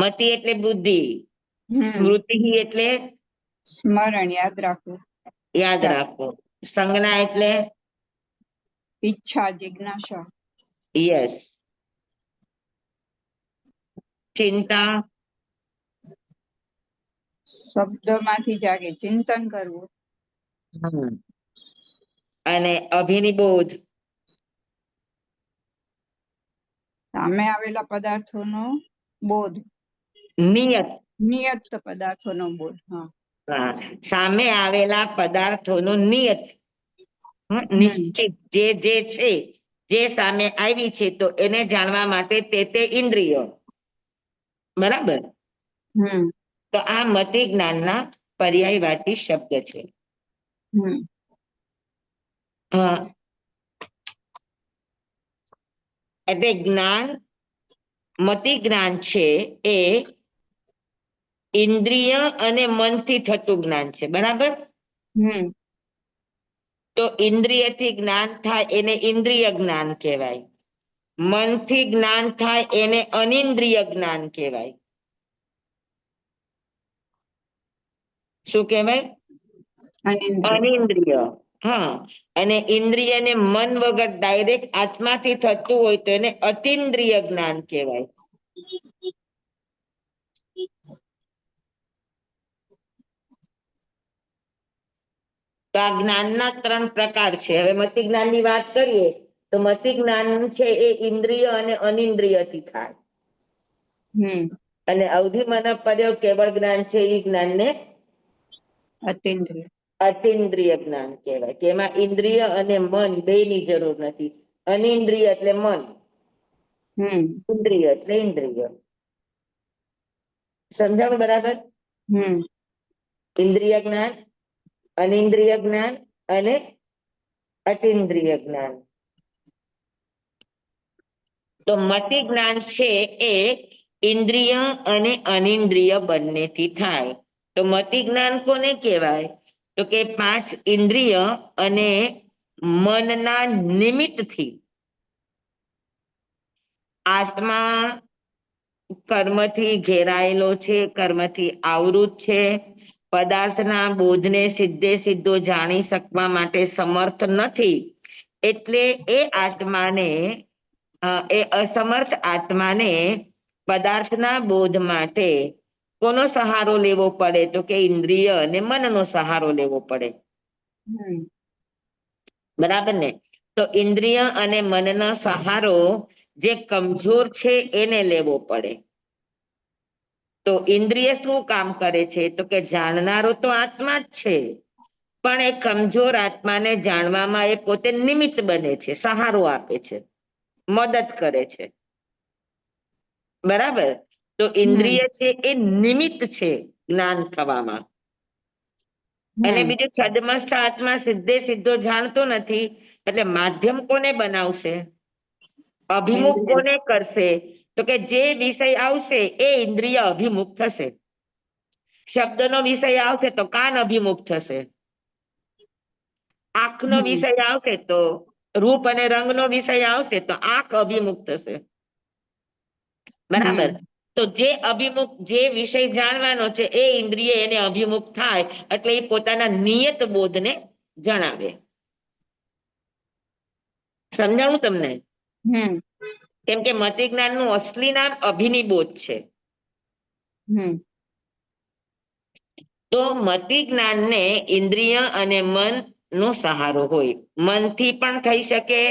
મતિ એટલે બુદ્ધિ, સ્મૃતિ એટલે સ્મરણ, યાદ રાખવું, યાદ રાખવું, સંજ્ઞા એટલે ઈચ્છા, જિજ્ઞાસા, યસ, ચિંતા શબ્દોમાંથી જાગે, ચિંતન કરવું, અને અભિનિબોધ સામે આવેલા પદાર્થોનો બોધ, નિયત, નિયત પદાર્થોનો બોધ. સામે આવેલા પદાર્થોનો નિયત નિશ્ચિત જે જે છે, જે સામે આવી છે તો એને જાણવા માટે તે ઇન્દ્રિયો, બરાબર. તો આ મતિ જ્ઞાનના પર્યાયવાચી શબ્દ છે. એટલે જ્ઞાન, મતિ જ્ઞાન છે એ ઇન્દ્રિય અને મનથી થતું જ્ઞાન છે, બરાબર. તો ઇન્દ્રિયથી જ્ઞાન થાય એને ઇન્દ્રિય જ્ઞાન કહેવાય, મનથી જ્ઞાન થાય એને અનિન્દ્રિય જ્ઞાન કહેવાય. શું કહેવાય? અનિન્દ્રિય. હા, અને ઇન્દ્રિય ને મન વગર ડાયરેક્ટ આત્માથી થતું હોય તો એને અતિન્દ્રિય જ્ઞાન કહેવાય. તો આ જ્ઞાનના 3 પ્રકાર છે. હવે મતિ જ્ઞાનની વાત કરીએ તો મતિ જ્ઞાન છે એ ઇન્દ્રિય અને અનિન્દ્રિયથી થાય, અને અવધિ મન પર્યો કેવળ જ્ઞાન છે એ જ્ઞાનને અતિન્દ્રિય જ્ઞાન કહેવાય, કે એમાં ઇન્દ્રિય અને મન બેયની જરૂર નથી. અનિન્દ્રિય એટલે મન, ઇન્દ્રિય એટલે ઇન્દ્રિય. સમજાણું બરાબર? ઇન્દ્રિય જ્ઞાન, અનિન્દ્રિય જ્ઞાન અને અતિન્દ્રિય જ્ઞાન. તો મતિ જ્ઞાન છે એ ઇન્દ્રિય અને અનિન્દ્રિય બંનેથી થાય. તો મતિ જ્ઞાન કોને કહેવાય? તો કે 5 ઇન્દ્રિય અને મનના નિમિત્તથી આત્મા કર્મથી ઘેરાયેલો છે, કર્મથી આવૃત છે, પદાર્થના બોધને સીધો જાણી શકવા માટે સમર્થ નથી, એટલે એ આત્માને એ અસમર્થ આત્માને પદાર્થના બોધ માટે કોનો સહારો લેવો પડે? તો કે ઇન્દ્રિય અને મનનો સહારો લેવો પડે, બરાબર ને? તો ઇન્દ્રિય અને મનનો સહારો જે કમજોર છે એને લેવો પડે. તો ઇન્દ્રિય શું કામ કરે છે? તો કે જાણનારો તો આત્મા જ છે, પણ એ કમજોર આત્માને જાણવામાં એ પોતે નિમિત્ત બને છે, સહારો આપે છે, મદદ કરે છે, બરાબર. તો ઇન્દ્રિય છે એ નિમિત્ત છે જ્ઞાન થવામાં. અને બીજું છદ્મસ્થ આત્મા સીધો જાણતો નથી, એટલે માધ્યમ કોને બનાવશે? અભિમુખ કોને કરશે? તો કે જે વિષય આવશે એ ઇન્દ્રિય અભિમુખ થશે. શબ્દનો વિષય આવશે તો કાન અભિમુખ થશે, આંખનો વિષય આવશે તો રૂપ અને રંગનો વિષય આવશે તો આંખ અભિમુખ થશે, બરાબર. તો જે અભિમુખ, જે વિષય જાણવાનો છે એ ઇન્દ્રિય એને અભિમુખ થાય એટલે એ પોતાના નિયત બોધને જણાવે. સમજાણું તમને? કેમ કે મતિ જ્ઞાનનું અસલી નામ અભિનિબોધ છે. તો મતિ જ્ઞાનને ઇન્દ્રિય અને મન નો સહારો હોય. મનથી પણ થઈ શકે,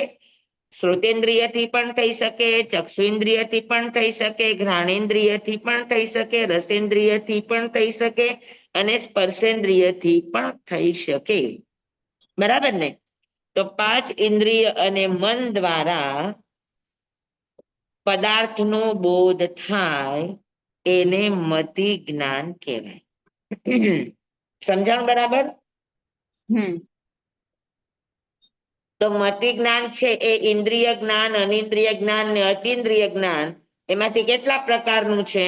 શ્રોતેન્દ્રિયથી પણ થઈ શકે, ચક્ષુઇન્દ્રિયથી પણ થઈ શકે, ઘ્રાણેન્દ્રિયથી પણ થઈ શકે, રસેન્દ્રિયથી પણ થઈ શકે અને સ્પર્શેન્દ્રિયથી પણ થઈ શકે, બરાબર ને? તો 5 ઇન્દ્રિય અને મન દ્વારા પદાર્થનો બોધ થાય એને મતિ જ્ઞાન કહેવાય. સમજાણું બરાબર? તો મતિ જ્ઞાન છે એ ઇન્દ્રિય જ્ઞાન, અનિન્દ્રિય જ્ઞાન ને અતિન્દ્રિય જ્ઞાન એમાંથી કેટલા પ્રકારનું છે?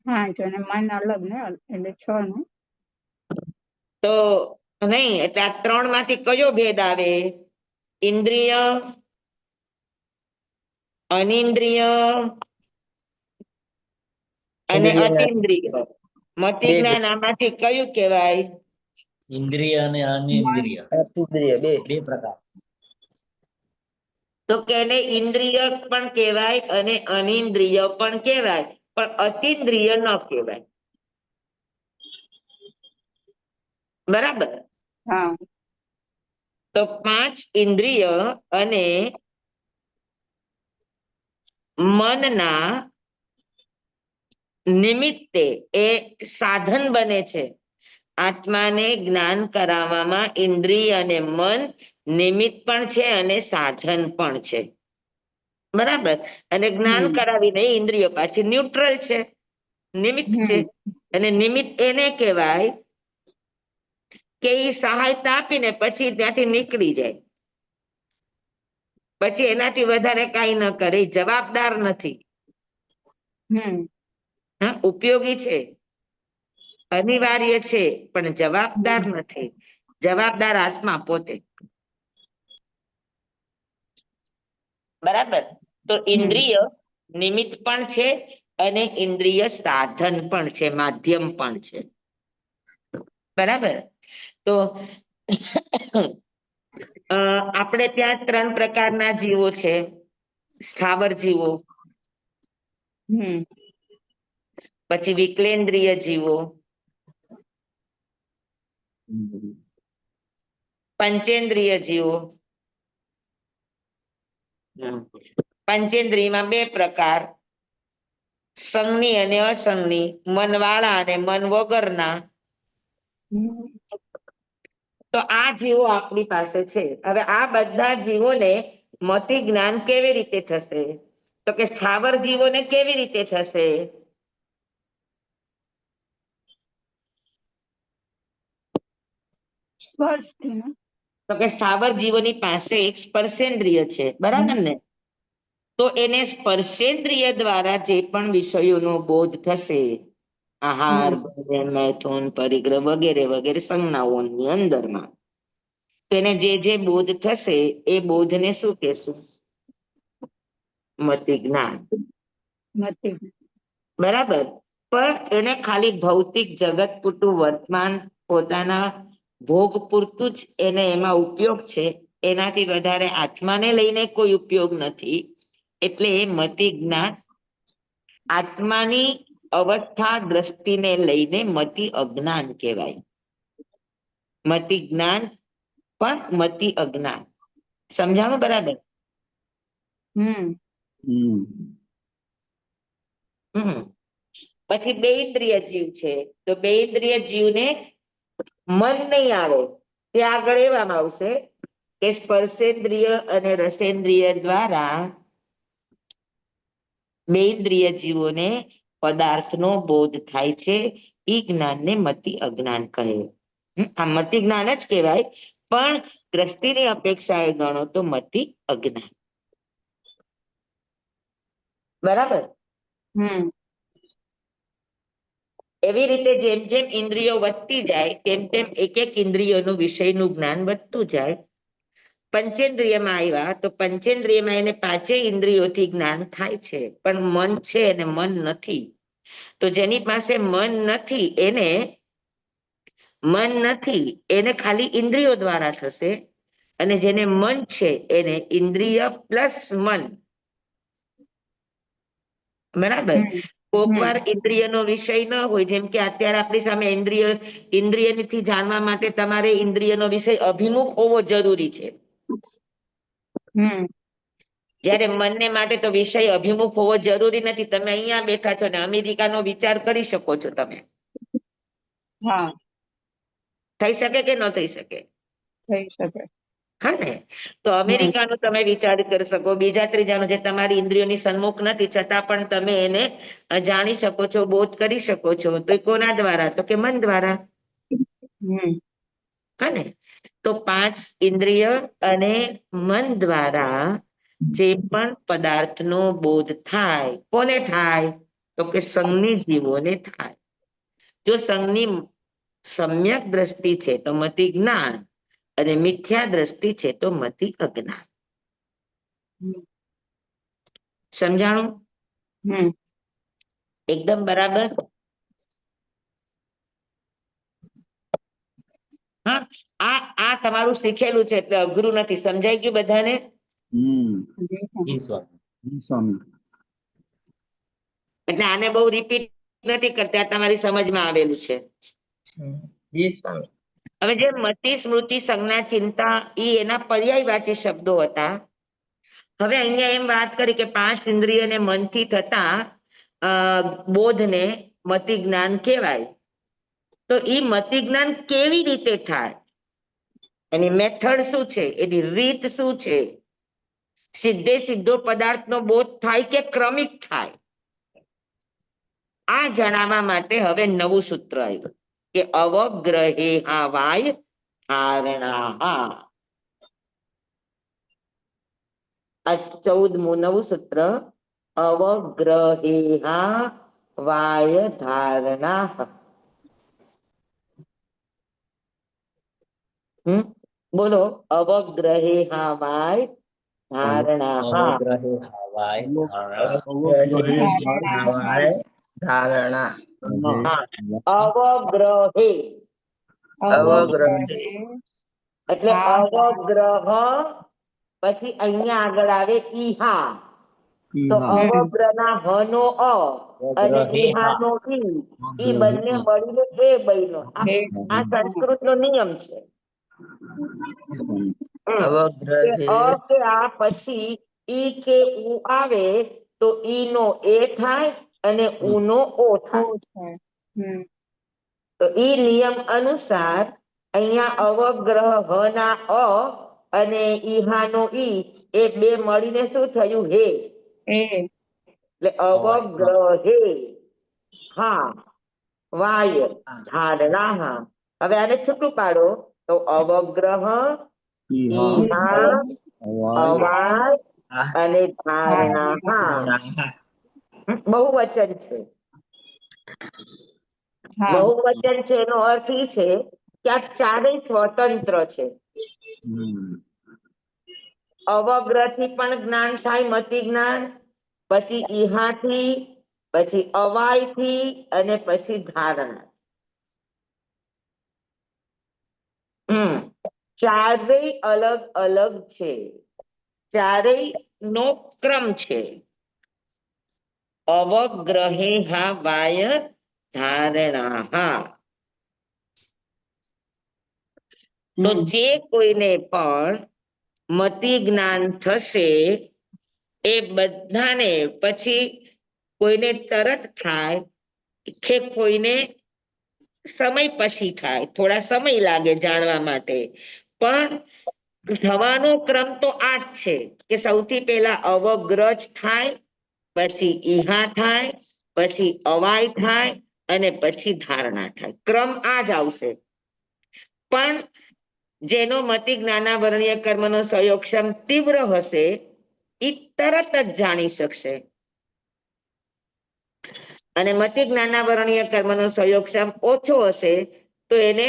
મન અલગ ને, એટલે 6 નું. તો નહીં, એટલે આ 3 માંથી કયો ભેદ આવે? ઇન્દ્રિય અનિન્દ્રિય અને ઇન્દ્રિય અતિન્દ્રિય મતિ બે જ્ઞાન આમાંથી કયું કહેવાય? ઇન્દ્રિય અને અનિન્દ્રિય અતિન્દ્રિય બે બે પ્રકાર. તો કે એને ઇન્દ્રિય પણ કહેવાય અને અનિન્દ્રિય પણ કહેવાય, પણ અતિન્દ્રિય ન કહેવાય. બરાબર. હા તો 5 ઇન્દ્રિય અને મનના નિમિત્તે એ સાધન બને છે. આત્માને જ્ઞાન કરાવવામાં ઇન્દ્રિય અને મન નિમિત્ત પણ છે અને સાધન પણ છે. બરાબર. અને જ્ઞાન કરાવીને ઇન્દ્રિયો પાછી ન્યુટ્રલ છે, નિમિત્ત છે. અને નિમિત્ત એને કહેવાય કે એ સહાયતા આપીને પછી ત્યાંથી નીકળી જાય, પછી એનાથી વધારે કાંઈ ન કરે, એ જવાબદાર નથી. હા, ઉપયોગી છે, અનિવાર્ય છે, પણ જવાબદાર નથી. જવાબદાર આત્મા પોતે. બરાબર. તો ઇન્દ્રિય નિમિત્ત પણ છે અને ઇન્દ્રિય સાધન પણ છે, માધ્યમ પણ છે. બરાબર. તો આપણે ત્યાં 3 પ્રકારના જીવો છે. સ્થાવર જીવો, પછી વિકલેન્દ્રિય જીવો, પંચેન્દ્રિય જીવો. પંચેન્દ્રિયમાં 2 પ્રકાર, સંજ્ઞી અને અસંજ્ઞી, મનવાળા અને મન વગરના. તો આ જીવો આપણી પાસે છે. હવે આ બધા જીવોને મતિ જ્ઞાન કેવી રીતે થશે? તો કે સ્થાવર જીવોને કેવી રીતે થશે? તો કે સ્થાવર જીવોની પાસે એક સ્પર્શેન્દ્રિય છે, બરાબર ને? તો એને સ્પર્શેન્દ્રિય દ્વારા જે પણ વિષયોનો બોધ થશે, આહાર, મૈથુન, પરિગ્રહ વગેરે વગેરે સંજ્ઞાઓની અંદરમાં, તેને જે બોધ થશે એ બોધને શું કહેશું? મતિ જ્ઞાન. બરાબર. પણ એને ખાલી ભૌતિક જગત પૂરતું, વર્તમાન પોતાના ભોગ પૂરતું જ એને એમાં ઉપયોગ છે, એનાથી વધારે આત્માને લઈને કોઈ ઉપયોગ નથી. એટલે એ મતિ જ્ઞાન આત્માની અવસ્થા દ્રષ્ટિને લઈને મતિ અજ્ઞાન કહેવાય. મતિ જ્ઞાન પણ મતિ અજ્ઞાન. સમજાણું? બરાબર. પછી 2 ઇન્દ્રિય જીવ છે. તો 2 ઇન્દ્રિય જીવને મન નહીં આવે, તે આગળ એવામાં આવશે કે સ્પર્શેન્દ્રિય અને રસેન્દ્રિય દ્વારા 2 ઇન્દ્રિય જીવોને પદાર્થનો બોધ થાય છે. એ જ્ઞાનને મતિ અજ્ઞાન કહે. આ મતિ જ્ઞાન જ કહેવાય, પણ દ્રષ્ટિની અપેક્ષાએ ગણો તો મતિ અજ્ઞાન. બરાબર. એવી રીતે જેમ જેમ ઇન્દ્રિયો વધતી જાય તેમ તેમ એક એક ઇન્દ્રિયોનું વિષયનું જ્ઞાન વધતું જાય. પંચેન્દ્રિયમાં આવ્યા તો પંચેન્દ્રિયમાં એને 5 ઇન્દ્રિયોથી જ્ઞાન થાય છે, પણ મન છે અને મન નથી. તો જેની પાસે મન નથી એને ખાલી ઇન્દ્રિયો દ્વારા થશે, અને જેને મન છે એને ઇન્દ્રિય પ્લસ મન. બરાબર. કોક વાર ઇન્દ્રિયનો વિષય ન હોય, જેમ કે અત્યારે આપણી સામે ઇન્દ્રિયથી જાણવા માટે તમારે ઇન્દ્રિયનો વિષય અભિમુખ હોવો જરૂરી છે. જ્યારે મનને માટે તો વિષય અભિમુખ હોવો જરૂરી નથી. તમે અહીંયા બેઠા છો ને અમેરિકાનો વિચાર કરી શકો છો તમે. થઈ શકે કે ન થઈ શકે? થઈ શકે. હા ને? તો અમેરિકાનો તમે વિચાર કરી શકો, બીજા ત્રીજાનો જે તમારી ઇન્દ્રિયોની સન્મુખ નથી છતાં પણ તમે એને જાણી શકો છો, બોધ કરી શકો છો. તો એ કોના દ્વારા? તો કે મન દ્વારા. હા ને? તો 5 ઇન્દ્રિય અને મન દ્વારા જે પણ પદાર્થનો બોધ થાય, કોને થાય? તો કે સંજ્ઞી જીવોને થાય. જો સંજ્ઞની સમ્યક દ્રષ્ટિ છે તો મતિ જ્ઞાન, અને મિથ્યા દ્રષ્ટિ છે તો મતિ અજ્ઞાન. સમજાણું? હમ એકદમ બરાબર. હા, આ તમારું શીખેલું છે એટલે અઘરું નથી. સમજાઈ ગયું બધાને? જી સ્વામી. જી સ્વામી. સ્વામી. એટલે આને બહુ રિપીટ નથી કરતા, આ તમારી સમજમાં આવેલું છે. જી સ્વામી. હવે જે મતિ, સ્મૃતિ, સંજ્ઞા, ચિંતા એ એના પર્યાયવાચી શબ્દો હતા. હવે અહીંયા એમ વાત કરી કે 5 ઇન્દ્રિય અને મનથી થતા બોધને મતિ જ્ઞાન કહેવાય. તો એ મતિ જ્ઞાન કેવી રીતે થાય, એની મેથડ શું છે, એની રીત શું છે? સીધો પદાર્થનો બોધ થાય કે ક્રમિક થાય? આ જણાવવા માટે હવે નવું સૂત્ર આવ્યું કે અવગ્રહે વાય ધારણા. આ 14મું નવું સૂત્ર, અવગ્રહે વાય ધારણા. બોલો, અવગ્રહે વાય ધારણા. અવગ્રહે હવાય ધારણા. અવગ્રહે અવગ્રહે અવગ્રહે એટલે અવગ્રહ, પછી અહીંયા આગળ આવે ઈહા. તો અવગ્રહ ના હ નો અ અને ઈહા નો ઈ બંને મળીને એ બન્યો. આ સંસ્કૃત નો નિયમ છે. અવગ્રહે અ કે આ પછી ઈ કે ઉ આવે તો ઈ નો એ થાય અને ઉ નો ઓ થાય. તો ઈ નિયમ અનુસાર અહીંયા અવગ્રહ હ ના અ અને ઈહા નો ઈ એ બે મળીને શું થયું? હે. એટલે અવગ્રહે વાય ધારણા. હવે આને છૂટું પાડો તો અવગ્રહ, ઈહા, અવાય અને ધારણા. બહુવચન છે. બહુવચન છે એનો અર્થ એ છે કે આ ચારેય સ્વતંત્ર છે. અવગ્રહ થી પણ જ્ઞાન થાય, મતિ જ્ઞાન, પછી ઈહાથી, પછી અવાય થી અને પછી ધારણા. ચારેય અલગ અલગ છે, ચારેય નો ક્રમ છે. અવગ્રહે વાય ધારણા. તો જે કોઈને પણ મતિ જ્ઞાન થશે એ બધાને પછી કોઈને તરત થાય કે કોઈને સમય પછી થાય, થોડા સમય લાગે જાણવા માટે, પણ થવાનો ક્રમ તો આ જ છે કે સૌથી પહેલા અવગ્રહ થાય, પછી ઈહા થાય, પછી અવાય થાય અને પછી ધારણા થાય. ક્રમ આ જ આવશે. પણ જેનો મતિ જ્ઞાનાવરણીય કર્મનો સંયોગક્ષમ તીવ્ર હશે એ તરત જ જાણી શકશે, અને મતિ જ્ઞાનાવરણીય કર્મનો સંયોગક્ષમ ઓછો હશે તો એને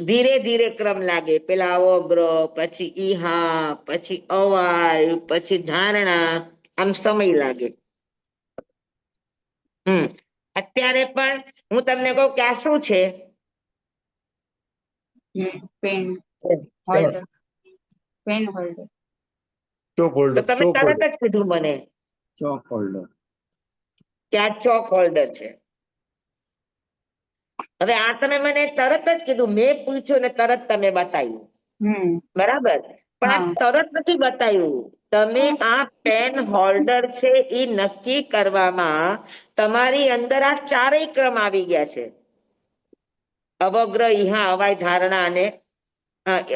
ધીરે ધીરે ક્રમ લાગે. પેલા અવગ્રહ, પછી ઈહા, પછી અવાય, પછી ધારણા, આમ સમય લાગે. અત્યારે પણ હું તમને કહું કે આ શું છે? Pen holder. Pen holder. તો તમે તરત જ કીધું મને ચોક હોલ્ડર. કે આ ચોક હોલ્ડર છે. હવે આ તમે મને તરત જ કીધું, મેં પૂછ્યું ને તરત તમે બતાવ્યું, બરાબર? પણ આ તરત નથી બતાવ્યું. તમે આ પેન હોલ્ડર છે એ નક્કી કરવામાં તમારી અંદર આ ચારેય ક્રમ આવી ગયા છે. અવગ્રહ, ઈહા, અવાય, ધારણા અને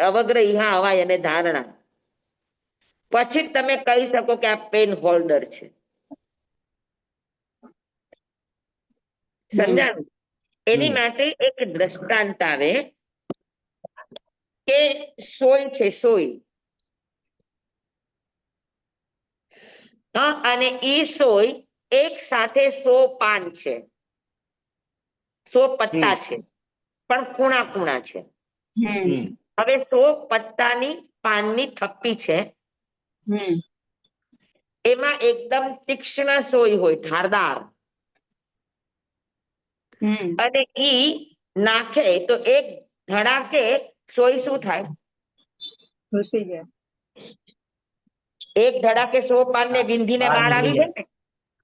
અવગ્રહ, ઈહા, અવાય અને ધારણા. પછી તમે કહી શકો કે આ પેન હોલ્ડર છે. સમજાણું? એની માટે એક દ્રષ્ટાંત આવે કે સોય છે, સોય. અને ઈ સોય એક સાથે 100 પાન છે, 100 પત્તા છે, પણ કુણા કુણા છે. હવે 100 પત્તાની પાનની થપ્પી છે. એમાં એકદમ તીક્ષ્ણ સોય હોય, ધારદાર, અને ઈ નાખે તો એક ધડાકે સોય શું થાય? ઘૂસી જાય. એક ધડાકે 100 પાન ને વિંધીને બહાર બહાર આવી નીકળી જાય ને.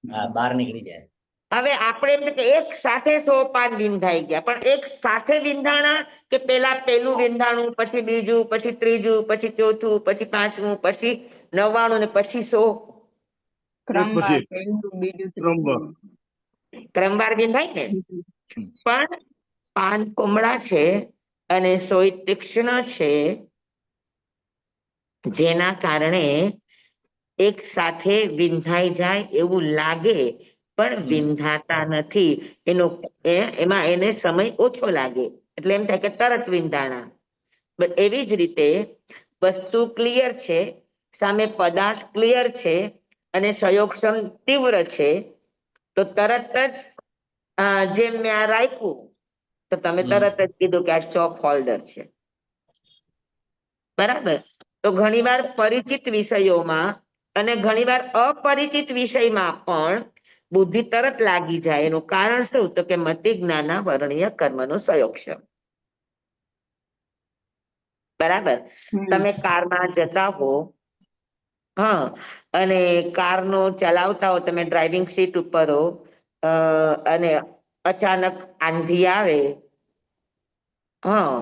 હા, બહાર નીકળી જાય. હવે આપણે એમ કે એક સાથે 100 પાન વિંધાઈ ગયા, પણ એક સાથે વિંધાણા કે પેલા પેલું વિંધાણું, પછી બીજું, પછી ત્રીજું, પછી ચોથું, પછી પાંચમું, પછી 99 ને પછી 100? ક્રમવાર પહેલું બીજું ત્રીજું. ક્રમવાર વિંધાય ને. પણ પાન કોમળા છે અને સોય તીક્ષ્ણ છે, જેના કારણે એક સાથે વિંધાઈ જાય એવું લાગે, પણ વિંધાતા નથી. એમાં એને સમય ઓછો લાગે, એટલે એમ થાય કે તરત વિંધાણા. એવી જ રીતે વસ્તુ ક્લિયર છે, સામે પદાર્થ ક્લિયર છે અને સંયોગક્ષમ તીવ્ર છે, તો તરત જ જેમ મેં આ રાખ્યું તો તમે તરત જ કીધું કે આ ચોક હોલ્ડર છે. બરાબર. તો ઘણીવાર પરિચિત વિષયોમાં અને ઘણીવાર અપરિચિત વિષયમાં પણ બુદ્ધિ તરત લાગી જાય. એનું કારણ શું? તો કે મતિ જ્ઞાના વર્ણ્ય કર્મનો સંયોગક્ષમ. બરાબર. તમે કારમાં જતા હો, હા, અને કારનો ચલાવતા હો, તમે ડ્રાઇવિંગ સીટ ઉપર હો, અને અચાનક આંધી આવે, હા,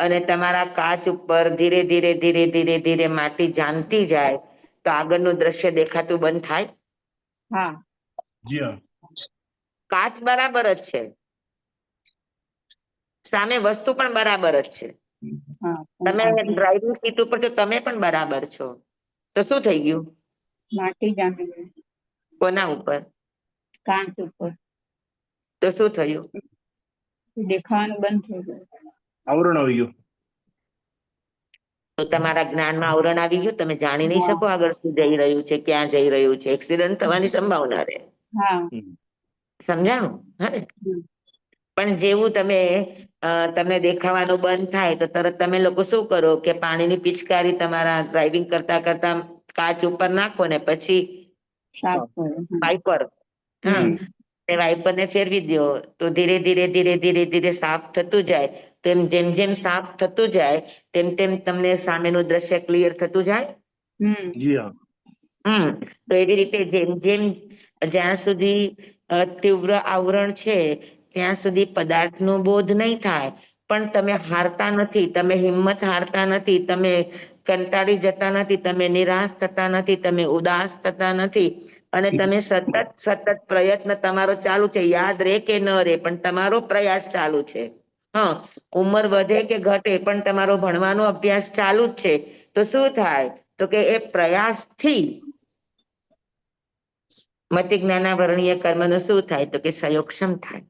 અને તમારા કાચ ઉપર ધીરે ધીરે ધીરે ધીરે ધીરે માટી જામતી જાય, તો આગળનું દ્રશ્ય દેખાતું બંધ થાય? હા. કાચ બરાબર જ છે, સામે વસ્તુ પણ બરાબર જ છે. હા, તમે ડ્રાઇવિંગ સીટ ઉપર છો, તમે પણ બરાબર છો, તો શું થઈ ગયું? માટી જામી ગઈ. કોના ઉપર? કાચ ઉપર. તો શું થયું? દેખાવાનું બંધ થઈ ગયું. આવરણ આવી ગયું. તો તમારા જ્ઞાનમાં આવરણ આવી ગયું, તમે જાણી નહીં હા. શકો આગળ શું જઈ રહ્યું છે, ક્યાં જઈ રહ્યું છે. એક્સિડન્ટ થવાની સંભાવના રહે. હા. સમજાણું? હા ને? હમ. પણ જેવું તમને દેખાવાનું બંધ થાય તો તરત તમે લોકો શું કરો કે પાણીની પિચકારી તમારા ડ્રાઇવિંગ કરતા કરતા કાચ ઉપર નાખો ને પછી સાફ કરે. વાઇપર, હા, હમ. એ વાઇપર ને ફેરવી દો, તો ધીરે ધીરે ધીરે ધીરે ધીરે સાફ થતું જાય. તેમ જેમ જેમ સાફ થતું જાય તેમ તેમ તમને સામેનું દ્રશ્ય ક્લિયર થતું જાય. જી હા. તો એવી રીતે જેમ જેમ જ્યાં સુધી તીવ્ર આવરણ છે ત્યાં સુધી પદાર્થનો બોધ નહીં થાય, પણ તમે હારતા નથી, તમે હિંમત હારતા નથી, તમે કંટાળી જતા નથી, તમે નિરાશ થતા નથી, તમે ઉદાસ થતા નથી, અને તમે સતત સતત પ્રયત્ન તમારો ચાલુ છે. યાદ રે કે ન રે, પણ તમારો પ્રયાસ ચાલુ છે. હા, ઉંમર વધે કે ઘટે પણ તમારો ભણવાનો અભ્યાસ ચાલુ જ છે. તો શું થાય? તો કે એ પ્રયાસથી મતિ જ્ઞાના વર્ણ્ય કર્મનું શું થાય? તો કે સંયોગક્ષમ થાય.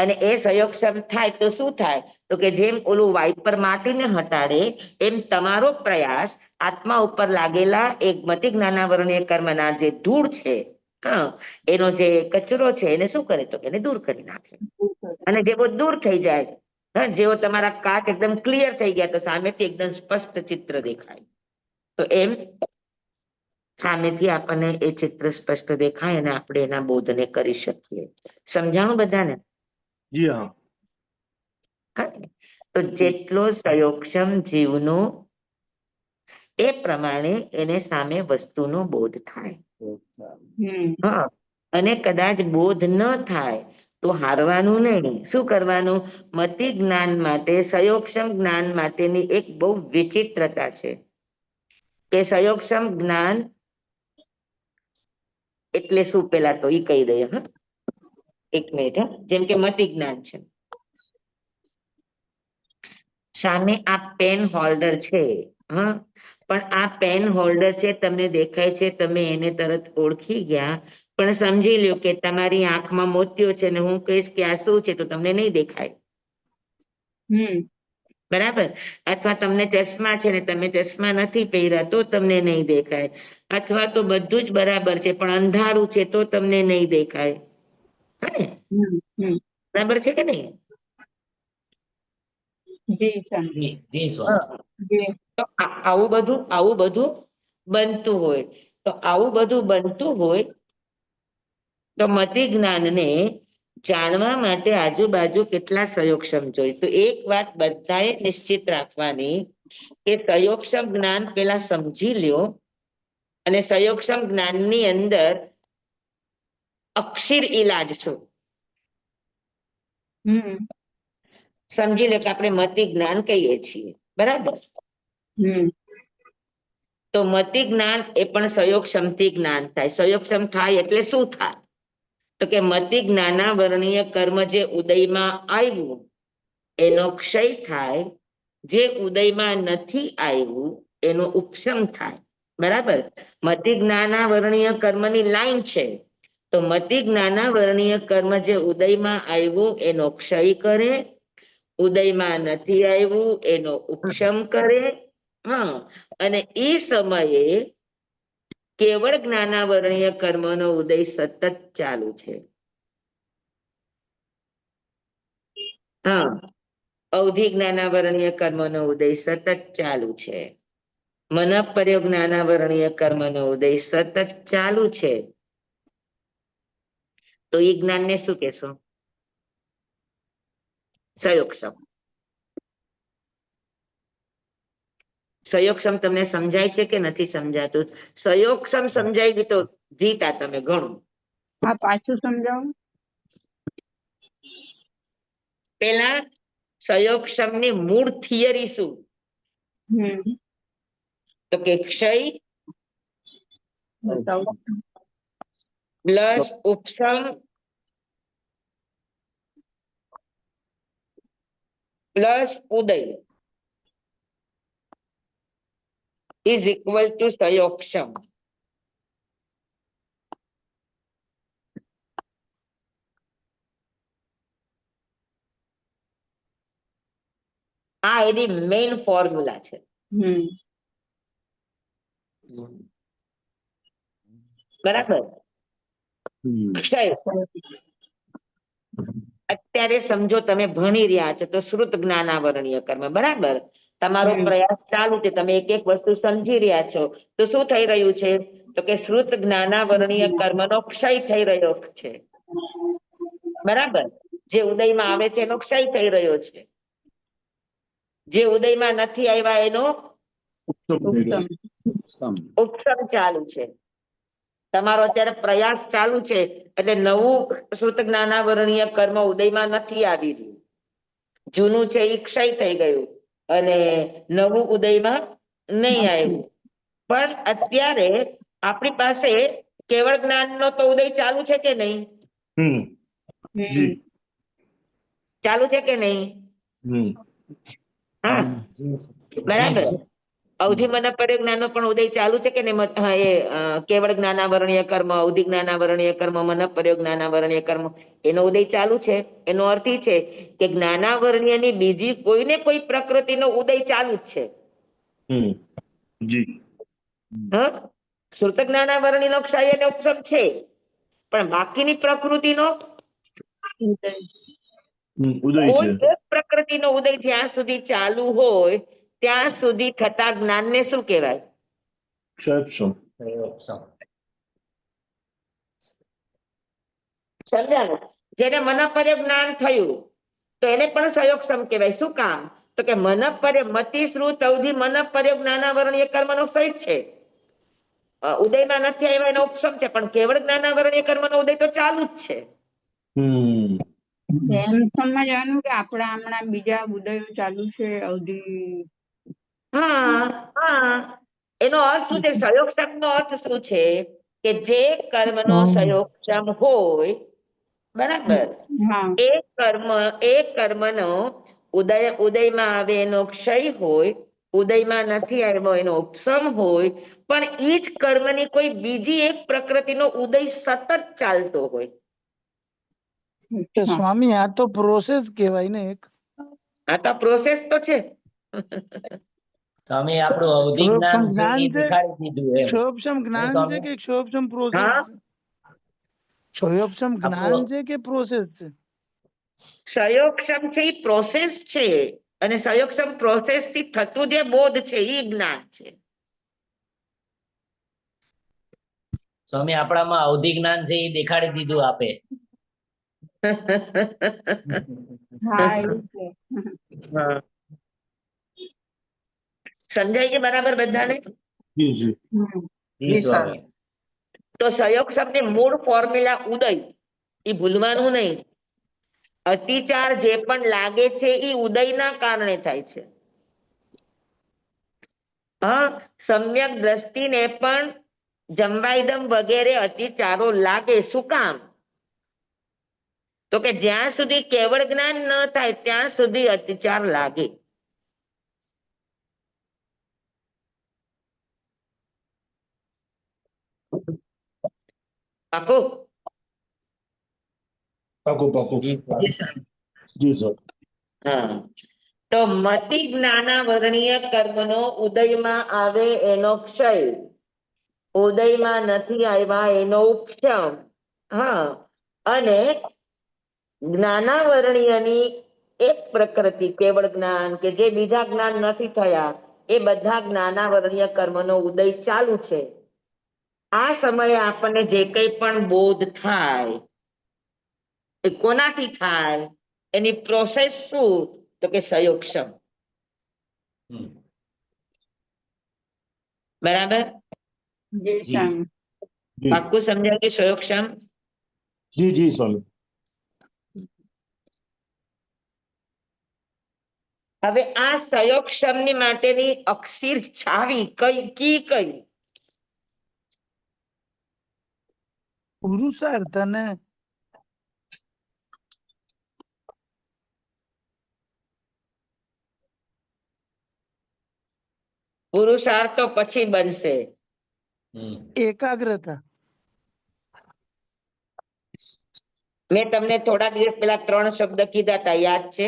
અને એ સંયોગક્ષમ થાય તો શું થાય? તો કે જેમ ઓલું વાઇપર માટીને હટાડે, એમ તમારો પ્રયાસ આત્મા ઉપર લાગેલા એક મતિ જ્ઞાના વર્ણ્ય કર્મના જે ધૂળ છે, હા, એનો જે કચરો છે, એને શું કરે? તો એને દૂર કરી નાખે. અને જેવો દૂર થઈ જાય, હા, જેવો તમારા કાચ એકદમ ક્લિયર થઈ ગયા, તો સામેથી એકદમ સ્પષ્ટ ચિત્ર દેખાય. તો એમ સામેથી આપણને એ ચિત્ર સ્પષ્ટ દેખાય અને આપણે એના બોધને કરી શકીએ. સમજાણું બધાને? જી હા. તો જેટલો સંયોગક્ષમ જીવનો એ પ્રમાણે એને સામે વસ્તુનો બોધ થાય. હા, અને કદાચ બોધ ન થાય તો હારવાનું નહીં. શું કરવાનું? મતિ જ્ઞાન માટે, સંયોગક્ષમ જ્ઞાન માટેની એક બહુ વિચિત્રતા છે કે સંયોગક્ષમ જ્ઞાન એટલે શું? પેલા તો ઈ કહી દઈએ. હા, એક મિનિટ. જેમ કે મતિ જ્ઞાન છે, સામે આ પેન હોલ્ડર છે, હા, પણ આ પેન હોલ્ડર છે, તમને દેખાય છે, તમે એને તરત ઓળખી ગયા, પણ સમજી લ્યો કે તમારી આંખમાં મોતિયો છે ને હું કહીશ કે આ શું છે તો તમને નહીં દેખાય. બરાબર. અથવા તમને ચશ્મા છે ને તમે ચશ્મા નથી પહેર્યા તો તમને નહીં દેખાય. અથવા તો બધું જ બરાબર છે પણ અંધારું છે તો તમને નહીં દેખાય. હે? બરાબર છે કે નહીં? જી સ્વામી. જી સ્વામી. જી. તો આવું બધું બનતું હોય. તો આવું બધું બનતું હોય તો મતિ જ્ઞાનને જાણવા માટે આજુબાજુ કેટલા સંયોગક્ષમ જોઈએ. તો એક વાત બધાએ નિશ્ચિત રાખવાની કે સંયોગક્ષમ જ્ઞાન પેલા સમજી લ્યો અને સંયોગક્ષમ જ્ઞાનની અંદર અક્ષર ઈલાજ શું હમ સમજી લો કે આપણે મતિ જ્ઞાન કહીએ છીએ, બરાબર? હમ તો મતિ જ્ઞાન એ પણ સંયોગક્ષમથી જ્ઞાન થાય. સંયોગક્ષમ થાય એટલે શું થાય? તો કે મતિ જ્ઞાનાવરણીય કર્મ જે ઉદયમાં આવ્યું એનો ક્ષય થાય, જે ઉદયમાં નથી આવ્યું એનો ઉપશમ થાય, બરાબર? મતિ જ્ઞાનાવરણીય કર્મની લાઈન છે. તો મતિ જ્ઞાનાવરણીય કર્મ જે ઉદયમાં આવ્યું એનો ક્ષય કરે, ઉદયમાં નથી આવ્યું એનો ઉપશમ કરે. હા, અને એ સમયે કેવળ જ્ઞાનાવરણીય કર્મનો ઉદય સતત ચાલુ છે. હા, અવધિ જ્ઞાનાવરણીય કર્મનો ઉદય સતત ચાલુ છે. મનઃપર્ય જ્ઞાનાવરણીય કર્મનો ઉદય સતત ચાલુ છે. તો એ જ્ઞાનને શું કહેશો? સંયોગક્ષમ. સંયોગક્ષમ તમને સમજાય છે કે નથી સમજાતું? સંયોગક્ષમ સમજાઈ ગયું તો જીતા તમે ઘણું. આ પાછું સમજાવો. પેલા સંયોગક્ષમની મૂળ થિયરી શું? હમ તો કે ક્ષય બતાવો. પ્લસ ઉપશમ પ્લસ ઉદય ઇઝ ઇક્વલ ટુ સંયોગક્ષમ. આ એની મેઇન ફોર્મ્યુલા છે. હમ બરાબર? હમ ક્ષય અત્યારે સમજો તમે ભણી રહ્યા છો તો શ્રુત જ્ઞાનાવરણીય કર્મ, બરાબર? તમારો હમ. પ્રયાસ ચાલુ છે, તમે એક એક વસ્તુ સમજી રહ્યા છો. તો શું થઈ રહ્યું છે? તો કે શ્રુત જ્ઞાનાવરણીય કર્મનો ક્ષય થઈ રહ્યો છે, બરાબર? જે ઉદયમાં આવે છે એનો ક્ષય થઈ રહ્યો છે, જે ઉદયમાં નથી આવ્યા એનો ઉપસમ. સમ ઉપશમ ચાલુ છે. તમારો અત્યારે પ્રયાસ ચાલુ છે એટલે નવું શ્રુત જ્ઞાનાવરણીય કર્મ ઉદયમાં નથી આવી રહ્યું. જૂનું છે એ ક્ષય થઈ ગયું અને નવું ઉદયમાં નહીં આવ્યું. પણ અત્યારે આપણી પાસે કેવળ જ્ઞાનનો તો ઉદય ચાલુ છે કે નહીં? જી. ચાલુ છે કે નહીં? હા, બરાબર. અવધિ મનઃપર્ય જ્ઞાનનો પણ ઉદય ચાલુ છે કે નહીં? હા, એ કેવળ જ્ઞાનાવરણીય કર્મ, અવધિ જ્ઞાનાવરણીય કર્મ, મનઃપર્ય જ્ઞાનાવરણીય કર્મ એનો ઉદય ચાલુ છે. એનો અર્થ એ છે કે જ્ઞાનાવરણીયની બીજી કોઈને કોઈ પ્રકૃતિનો ઉદય ચાલુ જ છે. જી. હા, શ્રુત જ્ઞાનાવરણીનો ક્ષય અને ઉપશમ છે, પણ બાકીની પ્રકૃતિનો ઉદય છે. કોઈ એક પ્રકૃતિનો ઉદય જ્યાં સુધી ચાલુ હોય ત્યાં સુધી થતા જ્ઞાનને શું કહેવાય? ક્ષયક્ષમ. સંયોગક્ષમ. સમજાણું? જેને મનઃપર્ય જ્ઞાન થયું તો એને પણ સંયોગક્ષમ કહેવાય. શું કામ? તો કે મનઃપર્ય મતિ શ્રુત અવધિ મનઃપર્ય જ્ઞાનાવરણીય કર્મનો ક્ષય છે, ઉદયમાં નથી આવ્યો એનો ઉપશમ છે, પણ કેવળ જ્ઞાનાવરણીય કર્મનો ઉદય તો ચાલુ જ છે. એમ સમજવાનું કે આપણા હમણાં બીજા ઉદયો ચાલુ છે અવધિ. હા, હા, એનો અર્થ શું છે? સંયોગક્ષમ નો અર્થ શું છે? કે જે કર્મનો સંયોગક્ષમ હોય, બરાબર, હા એ કર્મનો ઉદયમાં આવે એનો ક્ષય હોય, ઉદયમાં નથી આવ્યો એનો ઉપશમ હોય, પણ એ જ કર્મની કોઈ બીજી એક પ્રકૃતિનો ઉદય સતત ચાલતો હોય. તો સ્વામી આ તો પ્રોસેસ કહેવાય ને એક. આ તો પ્રોસેસ તો છે. સ્વામી આપણું અવધિ જ્ઞાન છે એ દેખાડી દીધું એમ. ક્ષોભક્ષમ જ્ઞાન છે કે ક્ષોભક્ષમ પ્રોસેસ હા, છે? ક્ષોભક્ષમ જ્ઞાન છે કે પ્રોસેસ છે? સંયોગક્ષમ છે એ પ્રોસેસ છે, અને સંયોગક્ષમ પ્રોસેસ થી થતું જે બોધ છે એ જ્ઞાન છે. સ્વામી આપણામાં અવધિ જ્ઞાન છે એ દેખાડી દીધું આપે. હા એ છે હા. સમજાય છે બરાબર બધાને? જી જી હમ. જી સ્વામી. તો સહયોગ શબ્દની મૂળ ફોર્મ્યુલા ઉદય એ ભૂલવાનું નહીં. અતિચાર જે પણ લાગે છે એ ઉદયના કારણે થાય છે. હા, સમ્યક દ્રષ્ટિને પણ જમવાઈદમ વગેરે અતિચારો લાગે. શું કામ? તો કે જ્યાં સુધી કેવળ જ્ઞાન ન થાય ત્યાં સુધી અતિચાર લાગે. પાકું? પાકું પાકું જી સ્વામી. જી સર. હા. તો મતિ જ્ઞાનાવરણીય કર્મનો ઉદયમાં આવે એનો ક્ષય, ઉદયમાં નથી આવ્યા એનો ઉપશમ. હા, અને જ્ઞાનાવરણીયની એક પ્રકૃતિ કેવળ જ્ઞાન કે જે બીજા જ્ઞાન નથી થયા એ બધા જ્ઞાનાવરણીય કર્મનો ઉદય ચાલુ છે. આ સમયે આપણને જે કંઈ પણ બોધ થાય એ કોનાથી થાય? એની પ્રોસેસ શું? તો કે સયોક્ષમ. હમ. બરાબર? જી જી. સ્વામી. જી પાક્કું સમજાય કે સયોક્ષમ? જી જી સ્વામી. હવે આ સયોક્ષમની માટેની અક્ષીર છાવી કઈ? પુરુષાર્થ અને પુરુષાર્થ તો પછી બનશે. હમ. એકાગ્રતા. મેં તમને થોડા દિવસ પહેલા 3 શબ્દ કીધા હતા, યાદ છે?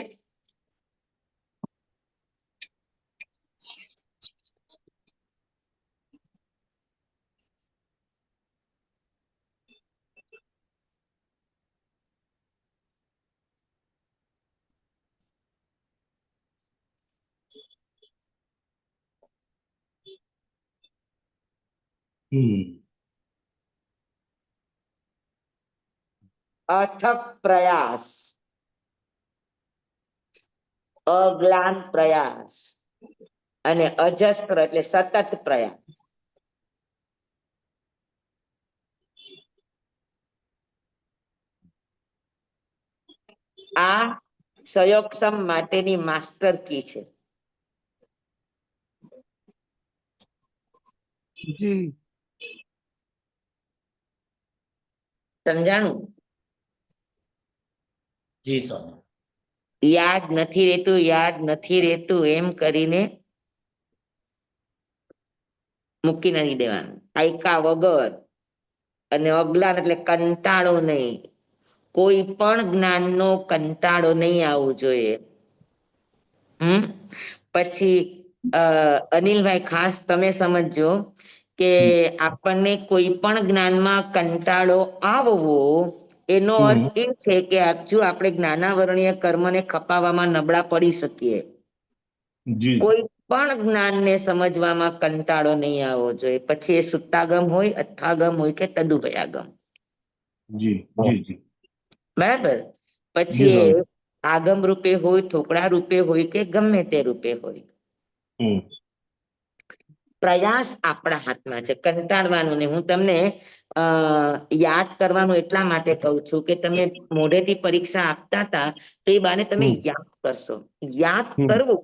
હમ. અથક પ્રયાસ, અગ્લાન પ્રયાસ અને અજસ્ર એટલે સતત પ્રયાસ. આ સયોક્ષમ માટેની માસ્ટર કી છે. જી. સમજાણું? જી સ્વામી. યાદ નથી રહેતું એમ કરીને મૂકી નથી દેવાનું. આયકા વગર. અને અજ્ઞાન એટલે કંટાળો નહીં. કોઈ પણ જ્ઞાનનો કંટાળો નહીં આવવો જોઈએ. પછી અનિલભાઈ ખાસ તમે સમજજો કે આપણને કોઈ પણ જ્ઞાનમાં કંટાળો આવવો એનો અર્થ એ છે કે જો આપણે જ્ઞાનાવરણીય કર્મને ખપાવવામાં નબળા પડી શકીએ. જી કોઈ પણ જ્ઞાનને સમજવામાં કંટાળો નહીં આવવો જોઈએ. પછી એ સુટ્ટાગમ હોય, અથાગમ હોય કે તદુભયાગમ. જી જી જી. બરાબર? જી પછી સ્વામી. આગમ રૂપે હોય, થોકડા રૂપે હોય કે ગમે તે રૂપે હોય. હમ. પ્રયાસ આપણા હાથમાં છે, કંટાળવાનું નહીં. હું તમને યાદ કરવાનું એટલા માટે કહું છું કે તમે મોઢેથી પરીક્ષા આપતા હતા તો એ બાને તમે યાદ કરશો. યાદ કરવું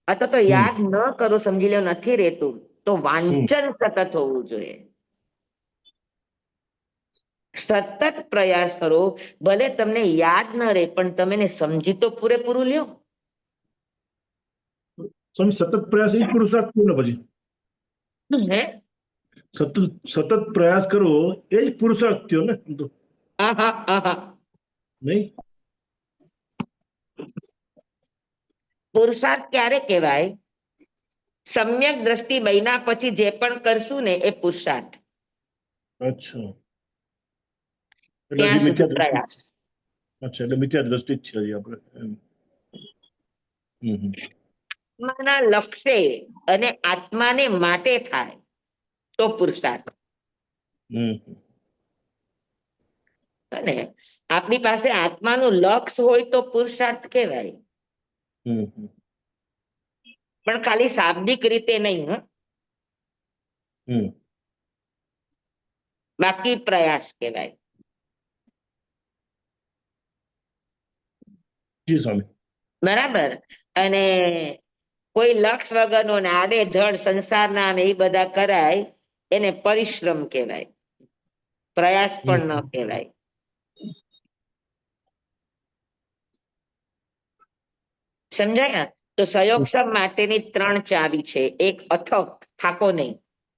અથવા તો યાદ ન કરો, સમજી લો નથી રહેતું, તો વાંચન સતત હોવું જોઈએ. સતત પ્રયાસ કરો. ભલે તમને યાદ ન રહે પણ તમે એને સમજી તો પૂરેપૂરું લ્યો. સ્વામી સતત પ્રયાસ એ જ પુરુષાર્થ થયો ને પછી? હે? સતત પ્રયાસ કરવો એ જ પુરુષાર્થ થયો ને? તો નહીં? પુરુષાર્થ ક્યારે કહેવાય? સમ્યક દ્રષ્ટિ બન્યા પછી જે પણ કરશું ને એ પુરુષાર્થ. અચ્છા. ત્યાં સુધી પ્રયાસ. અચ્છા, એટલે મિથ્યા દ્રષ્ટિ જ છે હજી આપણે. આત્માના લક્ષ્ય અને આત્માને માટે થાય તો પુરુષાર્થ. હમ અને આપણી પાસે આત્માનું લક્ષ્ય હોય તો પુરુષાર્થ કહેવાય, હમ પણ ખાલી શાબ્દિક રીતે નહીં. હમ બાકી પ્રયાસ કહેવાય. જી સ્વામી. બરાબર. અને કોઈ લક્ષ્ય વગરનો ને આડે ધડ સંસારના ને એ બધા કરાય એને પરિશ્રમ કહેવાય, પ્રયાસ પણ ન કહેવાય. સમજાય? તો સંયોગક્ષમ માટેની 3 ચાવી છે. એક અથક, થાકો નહીં,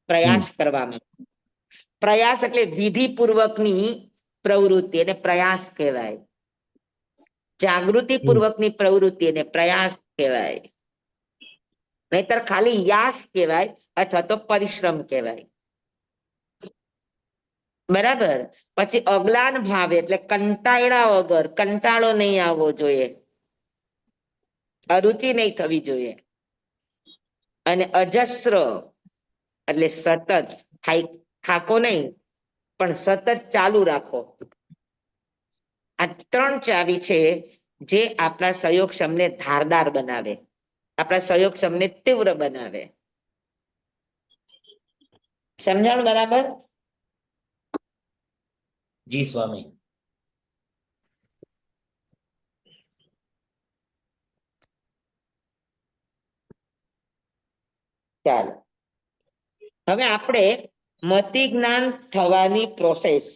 પ્રયાસ કરવામાં. પ્રયાસ એટલે વિધિપૂર્વકની પ્રવૃત્તિ, એને પ્રયાસ કહેવાય. જાગૃતિ પૂર્વકની પ્રવૃત્તિ એને પ્રયાસ કહેવાય. નહીતર ખાલી યાસ કહેવાય અથવા તો પરિશ્રમ કહેવાય. બરાબર. પછી અગ્લાન ભાવે એટલે કંટાળ્યા વગર, કંટાળો નહીં આવવો જોઈએ, અરુચિ નહીં થવી જોઈએ. અને અજસ્ર એટલે સતત, થાકો નહીં પણ સતત ચાલુ રાખો. આ 3 ચાવી છે જે આપણા સંયોગક્ષમને ધારદાર બનાવે, આપણા સંયોગક્ષમને તીવ્ર બનાવે. સમજાણ બરાબર? જી સ્વામી. ચાલો હવે આપણે મતિ જ્ઞાન થવાની પ્રોસેસ,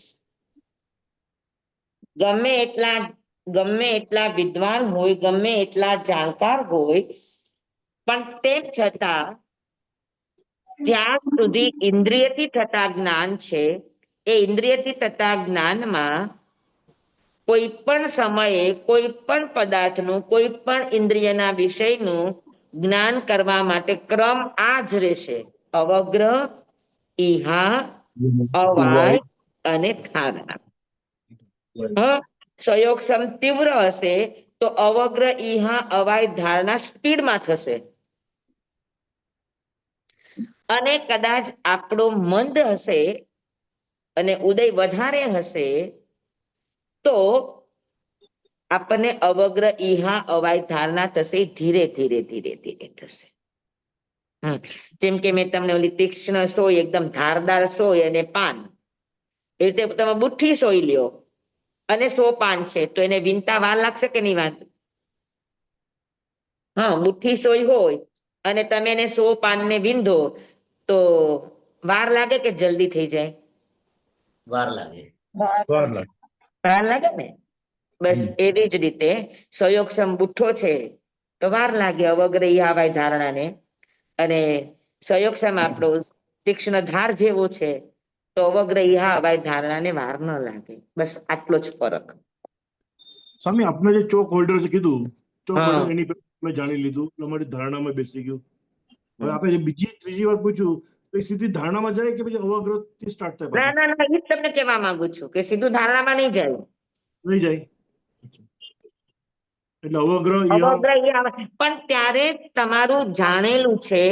ગમે એટલા વિદ્વાન હોય, ગમે એટલા જાણકાર હોય, પણ તેમ છતાં જ્યાં સુધી ઇન્દ્રિયથી થતા જ્ઞાન છે એ ઇન્દ્રિયથી થતા જ્ઞાનમાં કોઈ પણ સમયે કોઈ પણ પદાર્થનું, કોઈ પણ ઇન્દ્રિયના વિષયનું જ્ઞાન કરવા માટે ક્રમ આ જ રહેશે: અવગ્રહ, ઈહા, અવાય અને ધારણા. સંયોગક્ષમ તીવ્ર હશે તો અવગ્રહ, ઈહા, અવાય, ધારણા સ્પીડમાં થશે. અને કદાચ આપણો મંદ હશે અને ઉદય વધારે હશે તો આપણને અવગ્રહ, ઈહા, અવાય, ધારણા થશે, ધીરે ધીરે ધીરે ધીરે થશે. જેમ કે મેં તમને ઓલી તીક્ષ્ણ સોય, એકદમ ધારદાર સોય અને પાન, એ રીતે તમે બુઠ્ઠી સોય લ્યો અને 100 પાન છે તો એને વીણતા વાર લાગશે કે નહીં? વાત. બુઠ્ઠી સોય હોય અને તમે એને 100 પાનને વીંધો તો વાર લાગે કે જલ્દી થઈ જાય? વાર લાગે. વાર લાગે. વાર લાગે ને. બસ એવી જ રીતે સંયોગક્ષમ બુઠ્ઠો છે તો વાર લાગે અવગ્રહ, ઈહા, અવાય, ધારણાને. અને સંયોગક્ષમ આપણો તીક્ષ્ણ ધાર જેવો છે તો અવગ્રહ, ઈહા, અવાય, ધારણાને વાર ન લાગે. બસ આટલો જ ફરક. સ્વામી, આપણે જે ચોક હોલ્ડર છે કીધું, ચોક હા. હોલ્ડર એની મેં જાણી લીધું, અમારી ધારણામાં બેસી ગયું. હવે આપણે જે ત્રીજી વાર પૂછ્યું તો એ સીધી ધારણામાં જાય કે પછી અવગ્રહ થી સ્ટાર્ટ થાય? ના પાછું ના ના, એ જ તમને કહેવા માંગુ છું કે સીધું ધારણામાં નહીં જાય. નહીં જાય. એટલે અવગ્રહ, ઈહા. અવગ્રહ, ઈહા, પણ ત્યારે તમારું જાણેલું છે,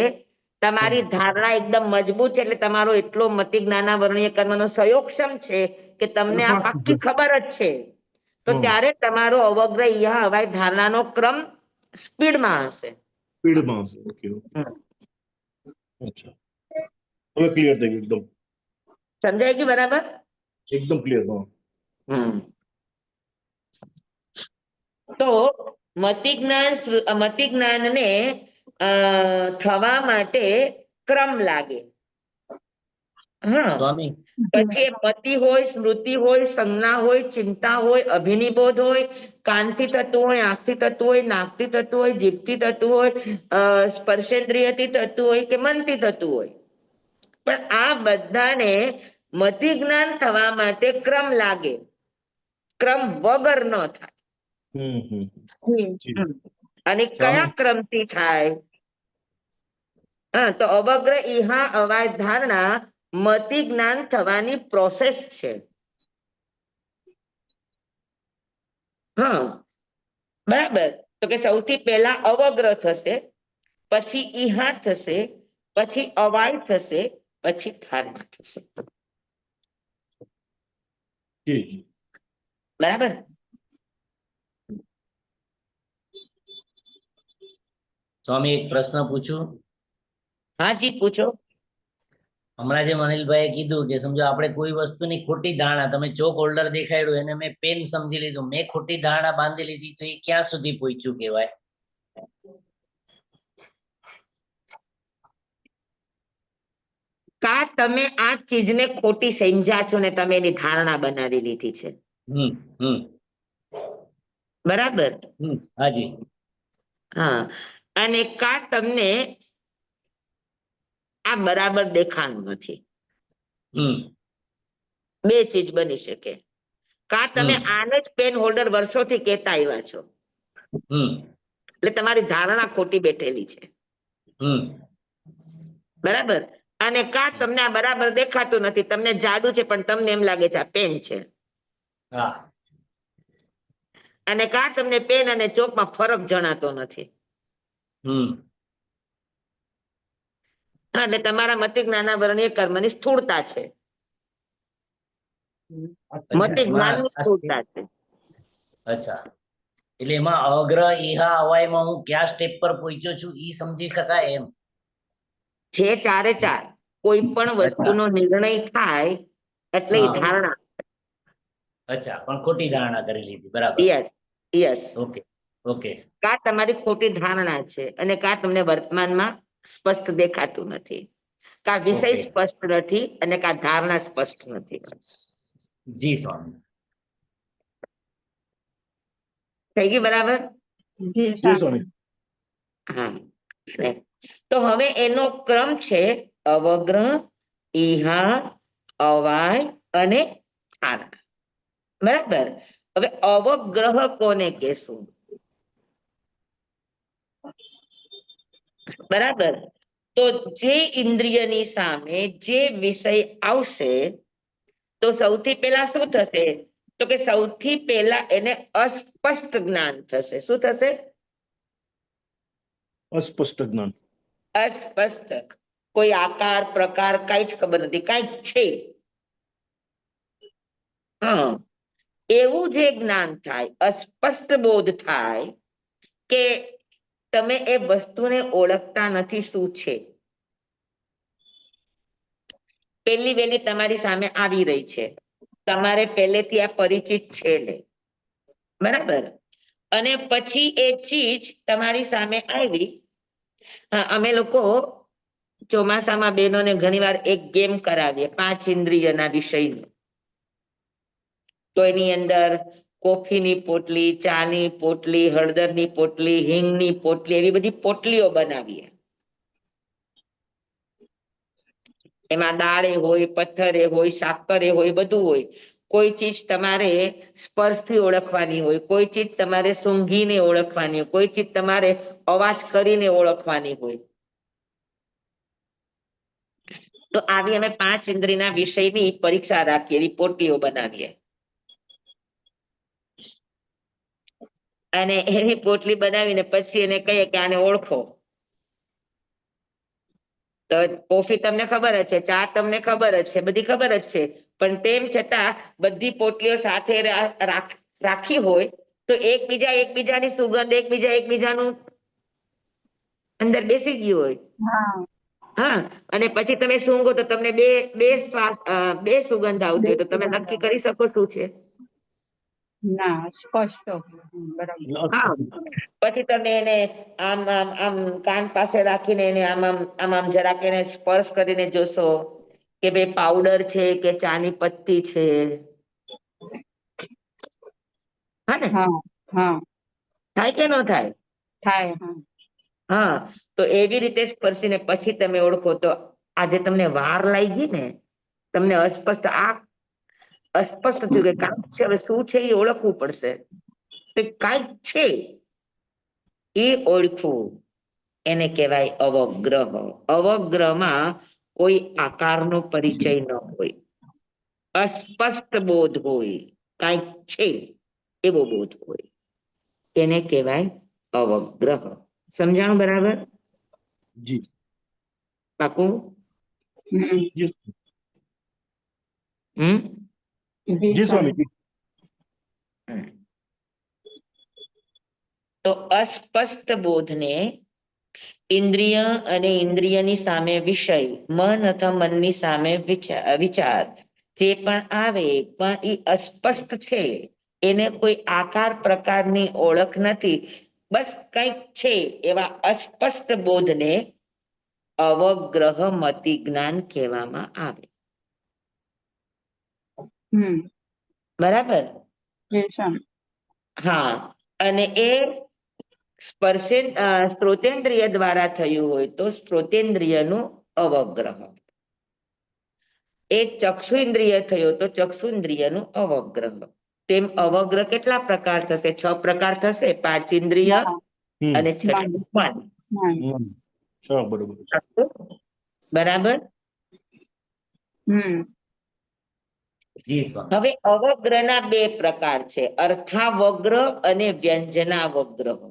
તમારી ધારણા એકદમ મજબૂત છે, એટલે તમારો એટલો મતિ જ્ઞાના વર્ણ્ય કર્મનો સંયોગક્ષમ છે કે તમને આ પાક્કી ખબર જ છે. તો ત્યારે તમારો અવગ્રહ, ઈહા, અવાય, ધારણાનો ક્રમ સ્પીડમાં હશે. સ્પીડમાં હશે. Okay okay. અચ્છા, હવે ક્લિયર થઈ ગયું. એકદમ સમજાય ગયું? બરાબર. એકદમ ક્લિયર. તો મતિ જ્ઞાનને થવા માટે ક્રમ લાગે. સ્વામી. પછી મતિ હોય, સ્મૃતિ હોય, સંજ્ઞા હોય, ચિંતા હોય, અભિનિબોધ હોય, કાનથી થતું હોય, આંખથી થતું હોય, નાકથી થતું હોય, જીભથી થતું હોય, સ્પર્શેન્દ્રિયથી થતું હોય કે મનથી થતું હોય, પણ આ બધાને મતિ જ્ઞાન થવા માટે ક્રમ લાગે, ક્રમ વગર ન થાય. અને કયા ક્રમથી થાય? તો અવગ્રહ, ઈહા, અવાય, ધારણા મતિ જ્ઞાન થવાની પ્રોસેસ છે. બરાબર. તો કે સૌથી પહેલા અવગ્રહ થશે, પછી ઈહા થશે, પછી અવાય થશે, પછી ધારણા થશે. જી જી બરાબર. સ્વામી એક પ્રશ્ન પૂછું? હા જી પૂછો. હમણાં જે મનિલભાઈએ કીધું કે સમજો આપણે કોઈ વસ્તુની ખોટી ધારણા, તમે ચોક હોલ્ડર દેખાડ્યું એને મેં પેન સમજી લીધું, મેં ખોટી ધારણા બાંધી લીધી, તો એ ક્યાં સુધી પહોંચ્યું કહેવાય? કા તમે આ ચીજને ખોટી સમજ્યા છો ને તમે એની ધારણા બનાવી લીધી છે. હમ હમ બરાબર. હાજી. હા, અને કા તમને આ બરાબર દેખાણું નથી. હમ બે ચીજ બની શકે. કા તમે આને જ પેન હોલ્ડર વર્ષોથી કહેતા આવ્યા છો, હમ એટલે તમારી ધારણા ખોટી બેઠેલી છે. હમ બરાબર. અને કા તમને આ બરાબર દેખાતું નથી, તમને જાદુ છે પણ તમને એમ લાગે છે આ પેન છે. હા અને કા તમને પેન અને ચોકમાં ફરક જણાતો નથી. હમ હા, એટલે તમારા મતિ જ્ઞાનાવરણીય કર્મની સ્થૂળતા છે. મતિ જ્ઞાનની સ્થૂળતા છે. અચ્છા, એટલે એમાં અગ્ર ઈહા અવાયમાં હું કયા સ્ટેપ પર પહોંચ્યો છું ઈ સમજી શકાય એમ? જે ચારે ચાર કોઈ પણ વસ્તુનો નિર્ણય થાય એટલે એ હા. ધારણા. અચ્છા, પણ ખોટી ધારણા કરી લીધી, બરાબર. Yes yes. Okay okay. કા તમારી ખોટી ધારણા છે અને કા તમને વર્તમાનમાં સ્પષ્ટ દેખાતું નથી, કા વિષય ઓકે. સ્પષ્ટ નથી અને કા ધારણા સ્પષ્ટ નથી. જી સ્વામી. થઈ ગયું બરાબર? જી જી સ્વામી. સ્વામી. હા. તો હવે એનો ક્રમ છે અવગ્રહ, ઈહા, અવાય અને ધારણા. બરાબર. હવે અવગ્રહ કોને કહેશું? બરાબર. તો જે ઇન્દ્રિયની સામે જે વિષય આવશે તો સૌથી પહેલા શું થશે? તો કે સૌથી પહેલા એને અસ્પષ્ટ જ્ઞાન થશે. શું થશે? અસ્પષ્ટ જ્ઞાન. અસ્પષ્ટ. કોઈ આકાર પ્રકાર કઈ જ ખબર નથી, કઈ છે. હા, એવું જે જ્ઞાન થાય, અસ્પષ્ટ બોધ થાય કે તમે એ વસ્તુને ઓળખતા નથી શું છે. પહેલી વહેલી તમારી સામે આવી રહી છે, તમારે પહેલેથી આ પરિચિત છે ને, બરાબર. અને પછી એ ચીજ તમારી સામે આવી. અમે લોકો ચોમાસામાં બહેનોને ઘણીવાર એક ગેમ કરાવીએ 5 ઇન્દ્રિયના વિષયની. તો એની અંદર કોફીની પોટલી, ચાની પોટલી, હળદરની પોટલી, હિંગની પોટલી, એવી બધી પોટલીઓ બનાવીએ. એમાં દાળે હોય, પથ્થરે હોય, સાકરે હોય, બધું હોય. કોઈ ચીજ તમારે સ્પર્શથી ઓળખવાની હોય, કોઈ ચીજ તમારે સૂંઘીને ઓળખવાની હોય, કોઈ ચીજ તમારે અવાજ કરીને ઓળખવાની હોય. તો આવી અમે 5 ઇન્દ્રિયના વિષયની પરીક્ષા રાખીએ, એવી પોટલીઓ બનાવીએ. અને એવી પોટલી બનાવીને પછી એને કહીએ કે આને ઓળખો. તો કોફી તમને ખબર જ છે, ચા તમને ખબર જ છે, બધી ખબર જ છે. પણ તેમ છતાં બધી પોટલીઓ સાથે રાખી હોય તો એકબીજાની સુગંધ એકબીજાનું અંદર બેસી ગયું હોય. હા. હા, અને પછી તમે સૂંઘો તો તમને બે સુગંધ આવતી હોય તો તમે નક્કી કરી શકો શું છે? ના, સ્પષ્ટ. બરાબર. હા, પછી તમે એને આમ આમ આમ કાન પાસે રાખીને એને આમ આમ આમ આમ જરાક એને સ્પર્શ કરીને જોશો કે ભાઈ પાવડર છે કે ચાની પત્તી છે. હા ને? હા હા. થાય કે ન થાય? થાય. હા. હા, તો એવી રીતે સ્પર્શીને પછી તમે ઓળખો. તો આજે તમને વાર લાગી ને, તમને અસ્પષ્ટ થયું કે કાંઈક છે, હવે શું છે એ ઓળખવું પડશે. તો કાંઈક છે એ ઓળખવું, એને કહેવાય અવગ્રહ. અવગ્રહમાં કોઈ આકારનો પરિચય ન હોય, અસ્પષ્ટ બોધ હોય, કાંઈક છે એવો બોધ હોય, એને કહેવાય અવગ્રહ. સમજાણું બરાબર? જી પાકું? હમ. જી. હમ જી સ્વામીજી. તો અસ્પષ્ટ બોધને ઇન્દ્રિય અને ઇન્દ્રિયની સામે વિષય, મન અથવા મનની સામે વિચાર જે પણ આવે પણ એ અસ્પષ્ટ છે, એને કોઈ આકાર પ્રકારની ઓળખ નથી, બસ કંઈક છે એવા અસ્પષ્ટ બોધને અવગ્રહ મતિ જ્ઞાન કહેવામાં આવે. બરાબર? જી સ્વામી. હા, અને એ શ્રોતેન્દ્રિય દ્વારા થયું હોય તો શ્રોતેન્દ્રિયનું અવગ્રહ. એ ચક્ષુ ઇન્દ્રિય થયો તો ચક્ષુ ઇન્દ્રિયનું અવગ્રહ. તેમ અવગ્રહ કેટલા પ્રકાર થશે? 6 પ્રકાર થશે. 5 ઇન્દ્રિય હમ. અને 6 મન. હમ. હા, બરોબર. બરાબર? જી સ્વામી. હવે અવગ્રહના 2 પ્રકાર છે, અર્થાવગ્રહ અને વ્યંજનાવગ્રહ.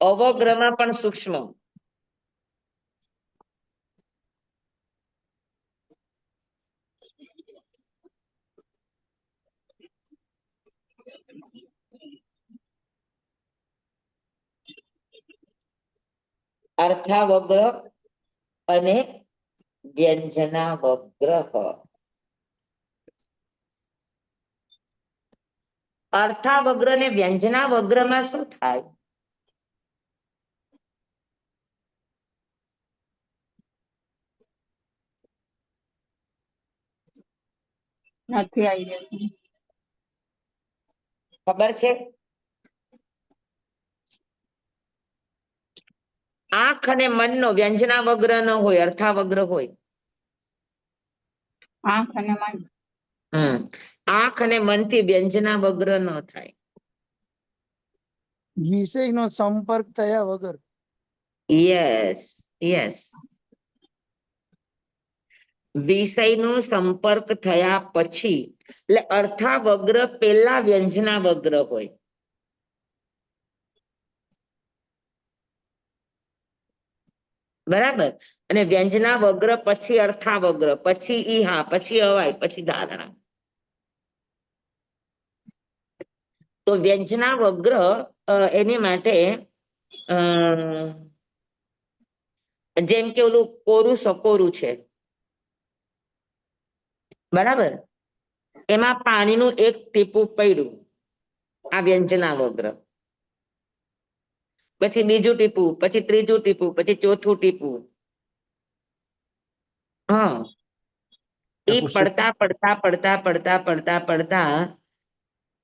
અવગ્રહમાં પણ સૂક્ષ્મ. અર્થાવગ્રહ અને વ્યંજનાવગ્રહ. અર્થાવગ્રહ અને વ્યંજનાવગ્રહમાં શું થાય? નથી આવી. ખબર છે? આંખ અને મનનો વ્યંજનાવગ્રહ ન હોય, અર્થાવગ્રહ હોય. આંખ અને મન. આંખ અને મનથી વ્યંજનાવગ્રહ ન થાય. વિષયનો સંપર્ક થયા વગર. Yes, yes. વિષયનો સંપર્ક થયા પછી, એટલે અર્થાવગ્રહ પહેલા વ્યંજનાવગ્રહ હોય. બરાબર? અને વ્યંજનાવગ્રહ પછી અર્થાવગ્રહ, પછી ઈહા, પછી અવાય, પછી ધારણા. તો વ્યંજનાવગ્રહ એની માટે જેમ કે ઓલું કોરું સકોરું છે, બરાબર? એમાં પાણીનું એક ટીપું પડ્યું, આ વ્યંજનાવગ્રહ. પછી બીજું ટીપું, પછી ત્રીજું ટીપું, પછી ચોથું ટીપું. હા, એ પડતા પડતા પડતા પડતા પડતા પડતા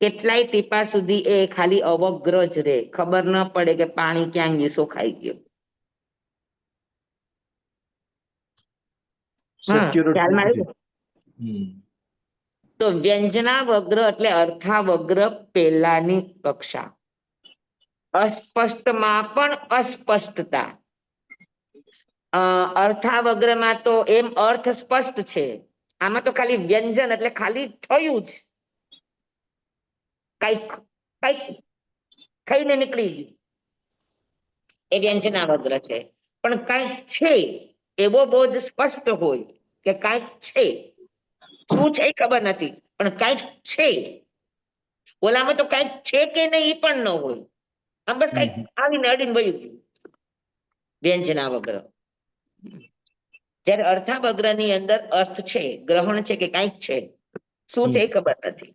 કેટલાય ટીપા સુધી એ ખાલી અવગ્રહ જ રહે, ખબર ન પડે કે પાણી ક્યાં ગયું, સુખાઈ ગયું. હા, ખ્યાલમાં આવ્યું? તો વ્યંજનાવગ્રહ એટલે અર્થાવગ્રહ પહેલાની કક્ષા. અસ્પષ્ટમાં પણ અસ્પષ્ટતા. અર્થાવગ્રહમાં તો એમ અર્થ સ્પષ્ટ છે, આમાં તો ખાલી વ્યંજન એટલે ખાલી થયું જ, કઈક કઈક થઈને નીકળી ગયું, એ વ્યંજનાવગ્રહ છે. પણ કઈક છે એવો બોધ સ્પષ્ટ હોય કે કઈક છે. શું છે ખબર નથી, પણ કઈક છે. ઓલામાં તો કઈક છે કે નહીં એ પણ ન હોય, આ બસ કઈક આવીને અડીને વયું ગયું, વ્યંજનાવગ્રહ. જ્યારે અર્થાવગ્રહ ની અંદર અર્થ છે, ગ્રહણ છે કે કઈક છે, શું છે એ ખબર નથી.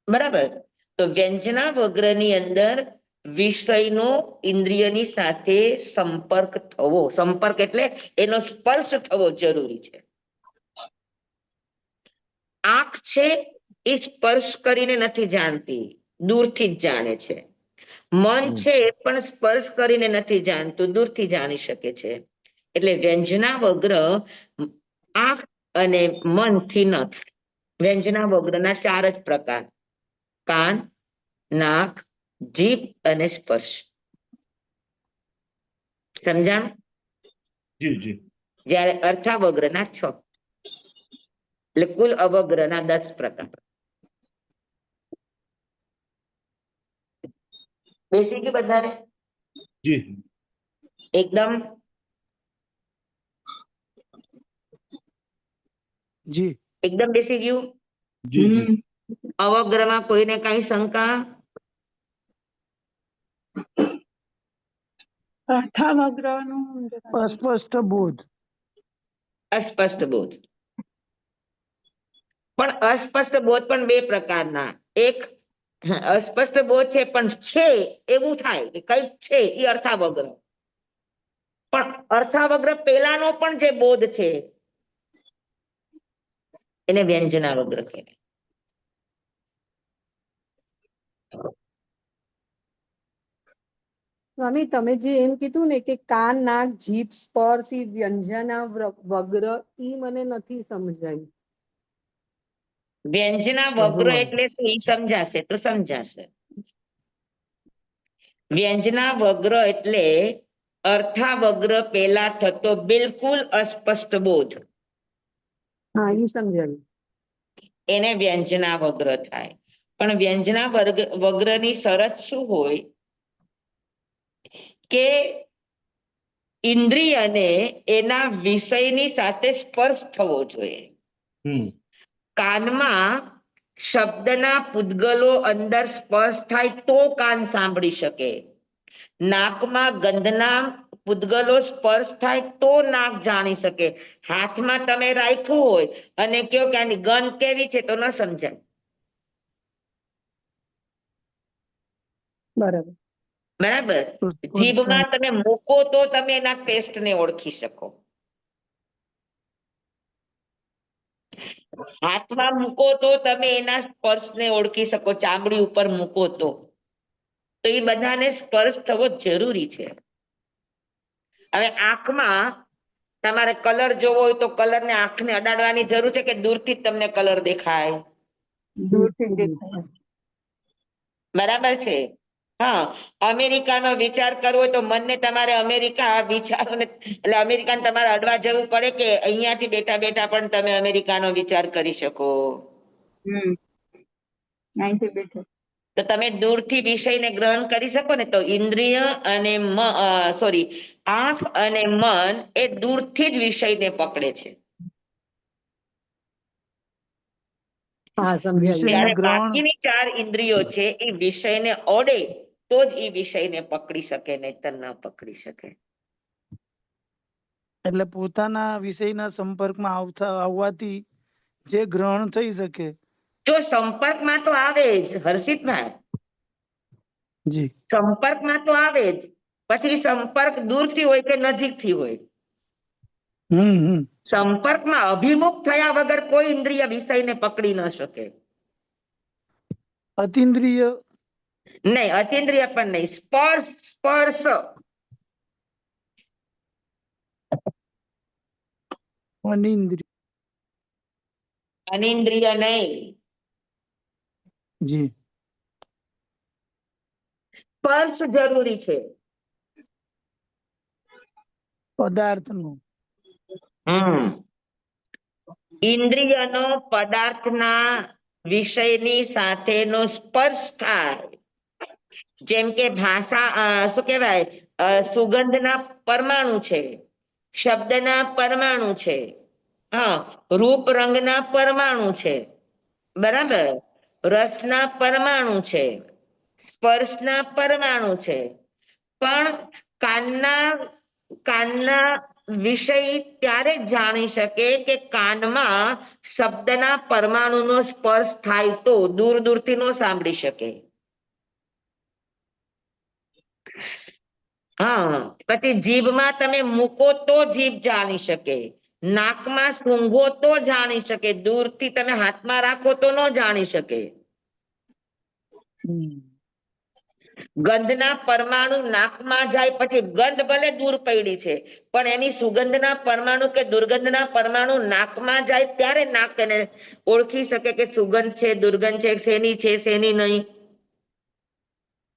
બરાબર? તો વ્યંજનાવગ્રહ ની અંદર વિષયનો ઇન્દ્રિયની સાથે સંપર્ક થવો, સંપર્ક એટલે એનો સ્પર્શ થવો જરૂરી છે. આંખ છે એ સ્પર્શ કરીને નથી જાણતી, દૂરથી જ જાણે છે. મન છે પણ સ્પર્શ કરીને નથી જાણતું, દૂરથી જાણી શકે છે. એટલે વ્યંજનાવગ્રહ આંખ અને મનથી ન થાય. વ્યંજનાવગ્રહના 4 જ પ્રકાર: કાન, નાક, જીભ અને સ્પર્શ. સમજાણ? જી જી. જ્યારે અર્થાવગ્રહના 6, એટલે કુલ અવગ્રહના 10 પ્રકાર. બેસી ગયું બધાને? જી. એકદમ જી એકદમ બેસી ગયું. જી જી અવગ્રમાં કોઈને કઈ શંકા? અર્થાવગ્રહનું અસ્પષ્ટ બોધ. અસ્પષ્ટ બોધ. પણ અસ્પષ્ટ બોધ પણ બે પ્રકારના. એક અસ્પષ્ટ બોધ છે પણ છે એવું થાય કે કઈક છે એ અર્થાવગ્રહ. પણ અર્થાવગ્રહ પેલાનો પણ જે બોધ છે એને વ્યંજનાવગ્રહ કહેવાય. સ્વામી તમે જે એમ કીધું ને કે કાન નાક જીભ સ્પર્શ ઈ વ્યંજના વગ્ર ઈ મને નથી સમજાયું. વ્યંજનાવગ્રહ એટલે શું એ સમજાશે તો સમજાશે. વ્યંજનાવગ્રહ એટલે અર્થાવગ્રહ પેલા થતો બિલકુલ અસ્પષ્ટ બોધ, હા ઈ સમજાયું. એને વ્યંજનાવગ્રહ થાય. પણ વ્યંજનાવગ્રહની શરત શું હોય કે ઇન્દ્રિયને એના વિષયની સાથે સ્પર્શ થવો જોઈએ. હમ કાનમાં શબ્દના પૂદગલો અંદર સ્પર્શ થાય તો કાન સાંભળી શકે. નાકમાં ગંધના પૂદગલો સ્પર્શ થાય તો નાક જાણી શકે. હાથમાં તમે રાખ્યું હોય અને કહો કે આની ગંધ કેવી છે તો ન સમજાય. બરાબર. બરાબર. જીભમાં તમે મૂકો તો તમે એના ટેસ્ટને ઓળખી શકો. હાથમાં મૂકો તો તમે એના સ્પર્શને ઓળખી શકો. ચામડી ઉપર મૂકો તો એ બધાને સ્પર્શ થવો જરૂરી છે. હવે આંખમાં તમારે કલર જોવો હોય તો કલરને આંખને અડાડવાની જરૂર છે કે દૂરથી જ તમને કલર દેખાય? દૂરથી દેખાય. બરાબર છે. હા, અમેરિકાનો વિચાર કરવો હોય તો મનને તમારે અમેરિકા વિચારોને એટલે અમેરિકાને તમારે અડવા જવું પડે કે અહીંયાથી બેઠા બેઠા પણ તમે અમેરિકાનો વિચાર કરી શકો? અહીંથી બેઠો. તો તમે દૂરથી વિષયને ગ્રહણ કરી શકો ને. તો ઇન્દ્રિય અને સોરી આંખ અને મન એ દૂરથી જ વિષયને પકડે છે. હા સમજાયું. વિષયને જ્યારે ગ્રહણ બાકીની 4 ઇન્દ્રિયો છે એ વિષયને ઓડે તો જ એ વિષયને પકડી શકે, નહીતર ન પકડી શકે. એટલે પોતાના વિષયના સંપર્કમાં આવવાથી જે ગ્રહણ થઈ શકે. જો સંપર્કમાં તો આવે જ હર્ષિતભાઈ, જી સંપર્કમાં તો આવે જ. પછી સંપર્ક દૂરથી હોય કે નજીકથી હોય, હમ સંપર્કમાં અભિમુખ થયા વગર કોઈ ઇન્દ્રિય વિષયને પકડી ન શકે. અતિન્દ્રિય નહીં, અતિન્દ્રિય પણ નહીં. સ્પર્શ સ્પર્શ અનિન્દ્રિય. અનિન્દ્રિય નહીં. જી સ્પર્શ જરૂરી છે. પદાર્થનો. ઇન્દ્રિયનો પદાર્થના વિષયની સાથેનો સ્પર્શ થાય. જેમ કે ભાષા શું કહેવાય, સુગંધના પરમાણુ છે, શબ્દના પરમાણુ છે, હા, રૂપ રંગના પરમાણુ છે, બરાબર, રસના પરમાણુ છે, સ્પર્શના પરમાણુ છે. પણ કાનના વિષય ત્યારે જ જાણી શકે કે કાનમાં શબ્દના પરમાણુનો સ્પર્શ થાય તો. દૂર દૂરથી ન સાંભળી શકે. હા, પછી જીભમાં તમે મૂકો તો જીભ જાણી શકે. નાકમાં સૂંઘો તો જાણી શકે. દૂરથી તમે હાથમાં રાખો તો ન જાણી શકે. ગંધના પરમાણુ નાકમાં જાય પછી ગંધ ભલે દૂર પડી છે પણ એની સુગંધના પરમાણુ કે દુર્ગંધના પરમાણુ નાકમાં જાય ત્યારે નાક એને ઓળખી શકે કે સુગંધ છે, દુર્ગંધ છે, શેની નહીં.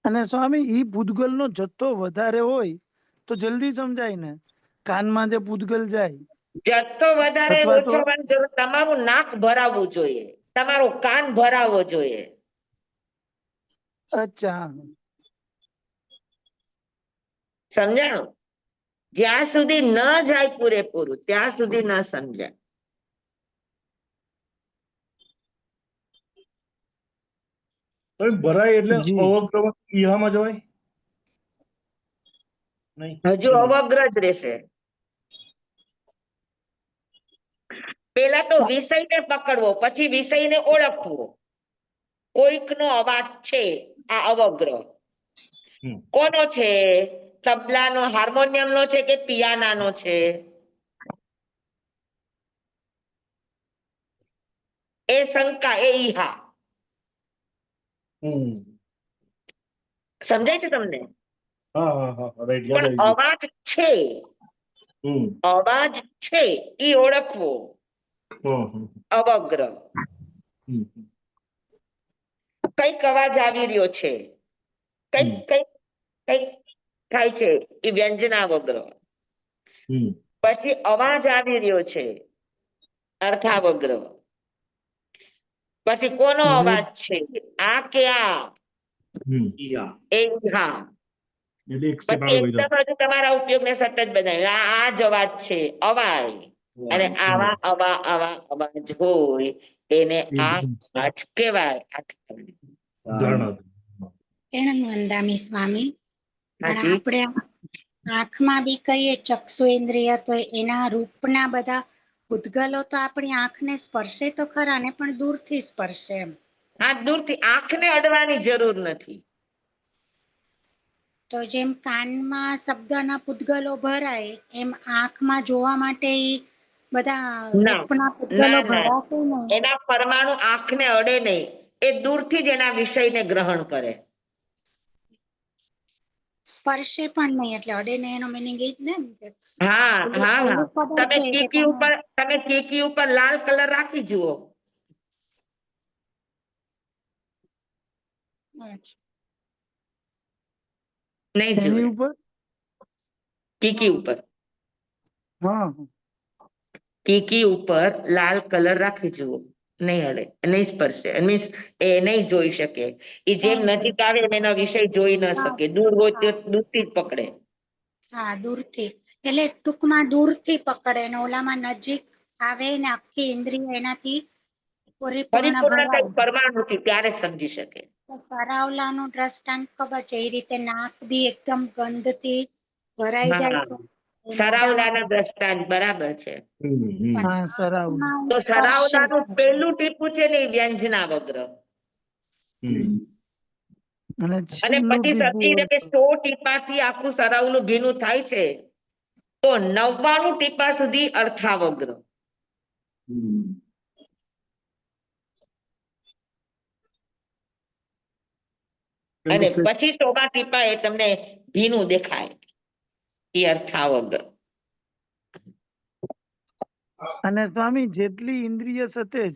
અને સ્વામી ઈ પૂદગલનો જથ્થો વધારે હોય તો જલ્દી સમજાય ને. કાનમાં જે પૂદગલ જાય જથ્થો વધારે અથવા તો ઓછો હોવાની જરૂર, તમારું નાક ભરાવવું જોઈએ, તમારો કાન ભરાવવો જોઈએ. અચ્છા સમજાણું? જ્યાં સુધી ન જાય પૂરેપૂરું ત્યાં સુધી ન સમજાય. હવે ભરાય એટલે જી. અવગ્રહ ઈહામાં જવાય નહીં. હજુ અવગ્ર જ રહેશે. પેલા તો વિષયને પકડવો, પછી વિષયને ઓળખવો. કોઈકનો અવાજ છે, આ અવગ્રહ. હમ. કોનો છે? તબલાનો, હાર્મોનિયમનો છે કે પિયાનાનો છે? એ શંકા, એ ઈહા. હમ. સમજાય છે તમને? હા હા હા રાઈટ, યાદ પણ આવી ગયું. અવાજ છે, હમ. અવાજ છે એ ઓળખવો. હમ, હમ, અવગ્રહ. હમ, કઈક અવાજ આવી રહ્યો છે, કઈક હમ. કઈક કઈક થાય છે, એ વ્યંજનાવગ્રહ. હમ. પછી અવાજ આવી રહ્યો છે, અર્થાવગ્રહ. પછી કોનો અવાજ છે? આ કે આ? હમ. એ ઈહા. એટલે એક step પછી આગળ વધ્યા. એકદમ હજુ તમારા ઉપયોગને સતત બનાવ્યું. આ જ અવાજ છે, અવાજ. અને આવા આવા આવા અવાજ હોય એને આ અવાજ કહેવાય. ધારણા. વંદામી સ્વામી. પણ હાજી. આપણે આંખમાં બી કહીએ ચક્ષુ ઇન્દ્રિય, તો એના રૂપના બધા ઉદ્ગલો તો આપણી આંખને સ્પર્શે તો ખરા ને, પણ દૂરથી સ્પર્શે એમ. આ દૂરથી, આંખને અડવાની જરૂર નથી. તો જેમ કાનમાં શબ્દના પૂતગલો ભરાય, એમ આંખમાં જોવા માટે ઈ બધા ના રૂપના ના પૂતગલો ના, ભરાશે ને. એના પરમાણુ આંખને અડે નહીં. એ દૂરથી જ એના વિષયને ગ્રહણ કરે. સ્પર્શે પણ નહીં, એટલે અડે નહીં એનો મિનિંગ એ જ ને. હા પેલું હા હા, પેલું ખબર તમે છે કે કીકી ઉપર, તમે કીકી ઉપર લાલ કલર રાખી જુઓ. નહીં એની જુએ. ઉપર કીકી ઉપર, હા કીકી ઉપર લાલ કલર રાખી જુઓ. નહીં અડે, નહીં સ્પર્શે, મીન્સ એ નહીં જોઈ શકે. એ જેમ નજીક આવે એમ એનો વિષય જોઈ ન શકે. દૂર હોય તો દૂરથી જ પકડે. હા, દૂરથી. એટલે ટૂંકમાં દૂરથી પકડે ને, ઓલામાં નજીક આવે ને આખી ઇન્દ્રિય એનાથી પરિપૂર્ણ પરિપૂર્ણ ભરાય. કઈ પરમાણુથી ત્યારે જ સમજી શકે. તો સરાવલાનું દ્રષ્ટાંત ખબર છે, એ રીતે નાક બી એકદમ ગંધથી ભરાઈ જાય હા, તો એ મોઢામાં સરાવલાના દ્રષ્ટાંત બરાબર છે. હમ, હમ. પણ હા સરાવ તો સ્પર્શે સરાવલાનું પેલું ટીપું છે ને એ વ્યંજનાવગ્રહ. હમ. અને અને છેલ્લું પછી ટીપું સમજીને હોય કે 100 ટીપાથી આખું સરાવલું ભીનું થાય છે, તો 99 ટીપા સુધી અર્થાવગ્રહ. હમ. અને પછી 100 ટીપા એ તમને ભીનું દેખાય, એ અર્થાવગ્રહ. અને સ્વામી જેટલી ઇન્દ્રિય સતેજ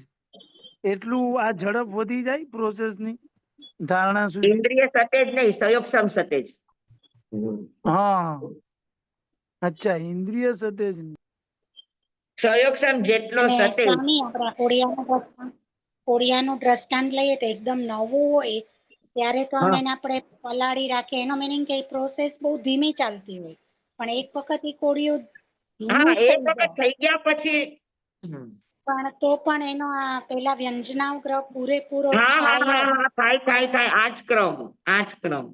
એટલું આ ઝડપ વધી જાય પ્રોસેસની ધારણા સુધી. ઇન્દ્રિય સતેજ નહીં, સંયોગક્ષમ સતેજ. હા અચ્છા, ઇન્દ્રિય સતેજ નહીં. સંયોગક્ષમ જેટલો અને સતેજ. સ્વામી આપણા કોળિયાનું દ્રષ્ટાંત લઈએ તો એકદમ નવું હોય ત્યારે તો હા એને આપણે પલાળી રાખીએ, એનો મિનિંગ કે પ્રોસેસ બહુ ધીમી ચાલતી હોય, પણ એક વખત એ કોળિયું હા, ભીનું એક થઈ વખત જાય, થઈ ગયા પછી. પણ તો પણ એનો આ પેલા વ્યંજનાવગ્રહ પૂરેપૂરો હા હા થાય હા હા, થાય થાય થાય, આજ ક્રમ, આજ ક્રમ.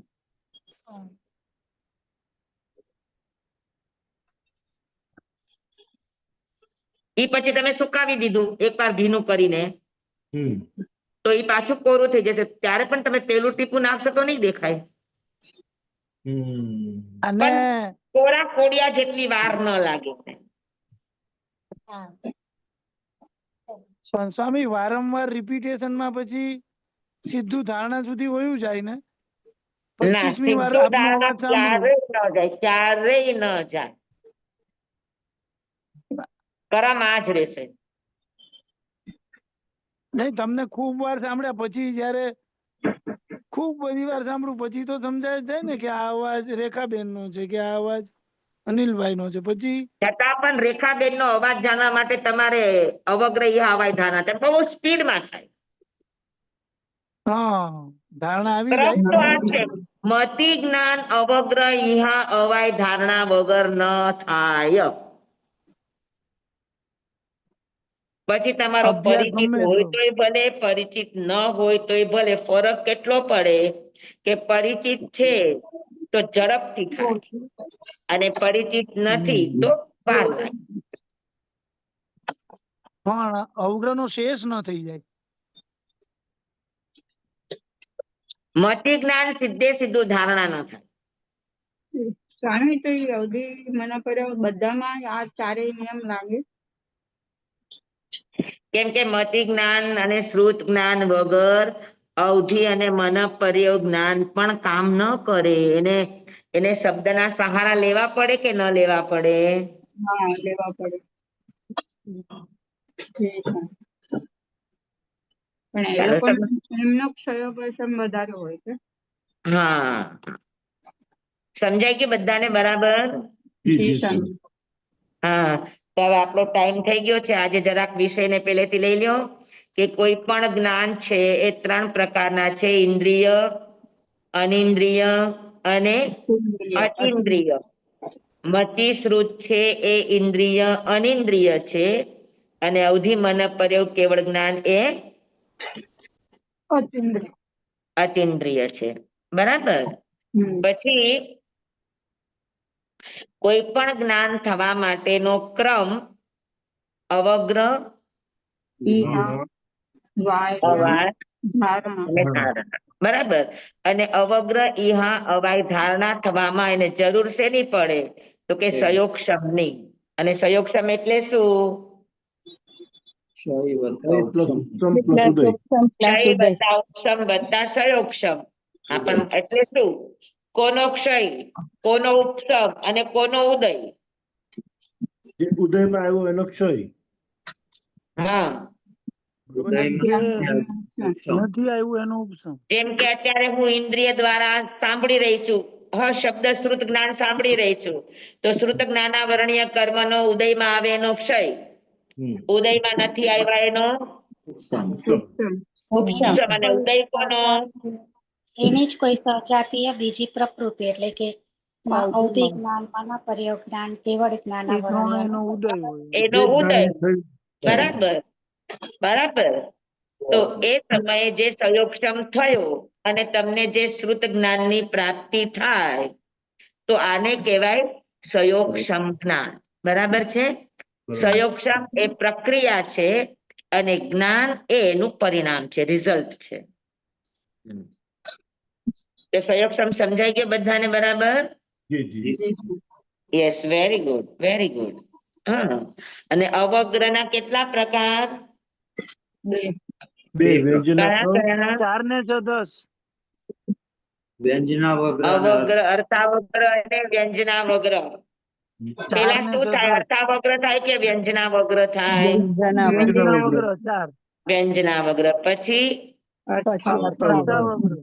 ઈ પછી તમે સુકાવી દીધું એકવાર ભીનું કરીને, હમ. તો ઈ પાછું કોરું થઈ જશે. ત્યારે પણ તમે પેલું ટીપું નાખશો તો નહીં દેખાય. હમ. અને પણ કોરા કોડિયા જેટલી વાર ન લાગે. હા. પણ સ્વામી વારંવાર રિપીટેશન માં પછી સીધું ધારણા સુધી વયું જાય ને? ના, 25મી વાર સીધો આપનો ધારણા અવાજ સાંભળું ક્યારેય ન જાય, ક્યારેય ન જાય. કરમ આ જ રહેશે. નહીં, તમને ખૂબ વાર સાંભળ્યા પછી જયારે ખૂબ બધી વાર સાંભળું પછી તો સમજાય જાય ને કે આ અવાજ રેખાબેન નો છે કે આ અવાજ અનિલભાઈ નો છે. પછી છતાં પણ રેખાબેન નો અવાજ જાણવા માટે તમારે અવગ્રહ અવાજ ધારણા થાય, બહુ સ્પીડમાં થાય. હા ધારણા આવી ક્રમ તો જાય. આ છે. મતિ જ્ઞાન અવગ્ર ઇહા અવાય ધારણા વગર ન થાય. પછી તમારો અભ્યાસ પરિચિત ગમે હોય એટલો. તોય ભલે, પરિચિત ન હોય તોય ભલે. ફરક કેટલો પડે કે પરિચિત છે તો ઝડપથી થાય અને પરિચિત નથી તો વાર લાગે. પણ અવગ્રહ નો શેષ ન થઈ જાય. મતિ જ્ઞાન સીધે સીધું ધારણા ન થાય. સ્વામી તો એ અવધિ મને કર્યો બધામાં આ ચારેય નિયમ લાગે. કેમ કે મતિ જ્ઞાન અને શ્રુત જ્ઞાન વગર અવધિ અને મન પ્રયોગ જ્ઞાન પણ કામ ન કરે. એને શબ્દના સહારા લેવા પડે કે ન લેવા પડે? હા લેવા પડે. પણ એ ચાલો લોકો તમે. એમનો ક્ષયોપશમ વધારે હોય છે. હા, સમજાય કે બધાને બરાબર? જી જી જી સ્વામી. હા, તો હવે આપણો ટાઈમ થઈ ગયો છે. આજે જરાક વિષયને પહેલેથી લઈ લ્યો કે કોઈ પણ જ્ઞાન છે એ 3 પ્રકારના છે: ઇન્દ્રિય, અનિન્દ્રિય અને અતિન્દ્રિય. મતિ શ્રુત છે એ ઇન્દ્રિય અનિન્દ્રિય છે અને અવધિ મન પ્રયોગ કેવળ જ્ઞાન એ અતિન્દ્રિય. અતિન્દ્રિય છે. બરાબર. હમ. પછી કોઈ પણ જ્ઞાન થવા માટેનો ક્રમ અવગ્ર, ઈહા, વાય, અવાય ધારણા. અને ધારણા. બરાબર. અને અવગ્ર ઇહા અવાય ધારણા થવામાં એને જરૂર શેની પડે? તો કે સંયોગક્ષમની. અને સંયોગક્ષમ એટલે શું? ક્ષય વત્તા ઉપસમ. પ્લસ ઉદય. ક્ષય વત્તા ઉપસમ વત્તા સંયોગક્ષમ. હા, પણ એટલે શું? કોનો ક્ષય, કોનો ઉપસમ અને કોનો ઉદય? જે ઉદયમાં આવ્યો એનો ક્ષય. હા, ઉદયમાં ઉપસમ. નથી આવ્યું એનો ઉપસમ. જેમ કે અત્યારે હું ઇન્દ્રિય દ્વારા સાંભળી રહી છું. શબ્દ શ્રુત જ્ઞાન સાંભળી રહી છું. તો શ્રુત જ્ઞાનાવરણીય કર્મનો ઉદયમાં આવે એનો ક્ષય, હમ. ઉદયમાં નથી આવ્યા એનો ઉપસમ. ઉપસમ. અને ઉદય કોનો? એની જ કોઈ સહજાતીય બીજી પ્રકૃતિ એટલે કે અવધિ જ્ઞાન, મન પ્રયોગ જ્ઞાન, કેવળ જ્ઞાન એ ત્રણ એનો આવરણીય ઉદય હોય. એનો જે ઉદય. જ્ઞાન થયું. બરાબર, બરાબર. તો એ સમયે જે સંયોગક્ષમ થયો અને તમને જે શ્રુત જ્ઞાનની પ્રાપ્તિ થાય તો આને કહેવાય સંયોગક્ષમ જ્ઞાન. બરાબર છે? બરાબર. સંયોગક્ષમ એ પ્રક્રિયા છે અને જ્ઞાન એ એનું પરિણામ છે, રિઝલ્ટ છે. તો સંયોગક્ષમ સમજાય કે બધાને બરાબર? જી જી. Yes, very good, very good. હા, અને અવગ્રના કેટલા પ્રકાર? બે વ્યંજના કયા? 4 ને 6 10. વ્યંજનાવગ્ર અને અવગ્ર, અર્થાવગ્ર અને વ્યંજનાવગ્ર. પેલા શું થાય? અર્થાવગ્ર થાય કે વ્યંજનાવગ્ર થાય? વ્યંજનાવગ્ર 4. વ્યંજનાવગ્ર. પછી અર્થાવગ્ર.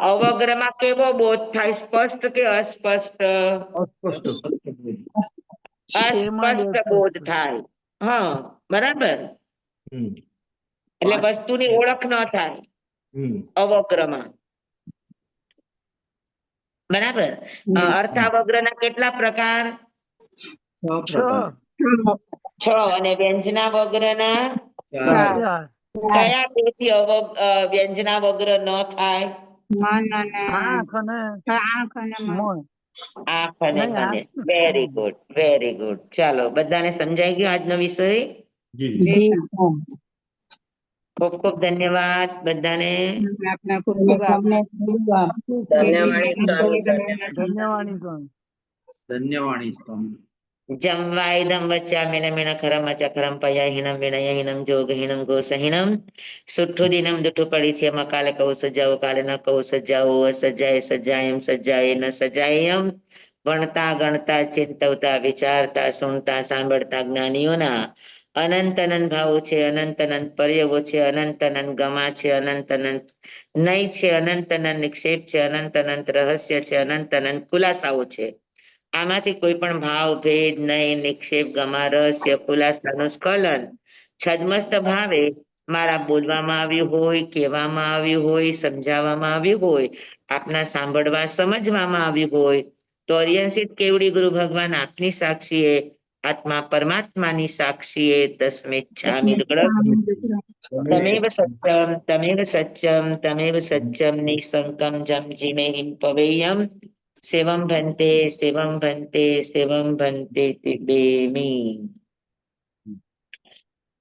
અવગ્રમાં કેવો બોધ થાય? સ્પષ્ટ કે અસ્પષ્ટ? અસ્પષ્ટ. એમાં અસ્પષ્ટ બોધ થાય. હા, બરાબર. હમ. એટલે વસ્તુની ઓળખ ન થાય હમ. અવગ્રમાં. બરાબર. અર્થાવગ્રના કેટલા પ્રકાર? 6 પ્રકાર. 6. અને વ્યંજનાવગ્રના 4. 4. કયા બેથી વ્યંજનાવગ્ર ન થાય? મન અને આંખ અને આંખ અને મન. મન. આંખ અને નહીં, મને. આંખ. Very good, very good. ચાલો, બધાને સમજાઈ ગયો આજનો વિષય? જી. ખૂબ ખૂબ ધન્યવાદ બધાને. આપના ખૂબ ખૂબ આભાર. ધન્યવાણી સ્વામી, ધન્યવાદ. ધન્યવાણી સ્વામી. ધન્યવાણી સ્વામી. જમવાઈદમ વચ્ચામિનમિણ ખરમચક્રમ પયાહિનમ વિનયહિનમ જોગહિનમ ગોસહિનમ સુઠ્ઠુદિનમ દુઠ્ઠું પડી છે એમાં કાલે કહું સજાવો કાલે ન કહું સજાવો અસજાય સજાયમ સજાય ન સજાયમ ભણતા ગણતા ચિંતવતા વિચારતા સુણતા સાંભળતા જ્ઞાનીઓના અનંત અનંત ભાવો છે અનંત અનંત પર્યવો છે અનંત અનંત ગમા છે અનંત અનંત નય છે અનંત અનંત નિક્ષેપ છે અનંત અનંત રહસ્ય છે અનંત અનંત ખુલાસાઓ છે. આમાંથી કોઈ પણ ભાવ ભેદ નય નિક્ષેપ ગમા રહસ્ય ખુલાસાનું સ્ખલન છદ્મસ્ત ભાવે મારા બોલવામાં આવ્યું હોય, કહેવામાં આવ્યું હોય, સમજાવવામાં આવ્યું હોય, આપના સાંભળવા સમજવામાં આવ્યું હોય તો અરિયસિત કેવડી ગુરુ ભગવાન આપની સાક્ષીએ, આત્મા પરમાત્માની સાક્ષીએ તસ્મેચ્છામિ તમેવ સત્યમ તમેવ સત્યમ તમેવ સત્યમ નિસંકમ જમ જીમે હિમ પવેયમ સેવમ ભંતે સેવમ ભંતે સેવમ ભંતે તિબેમી.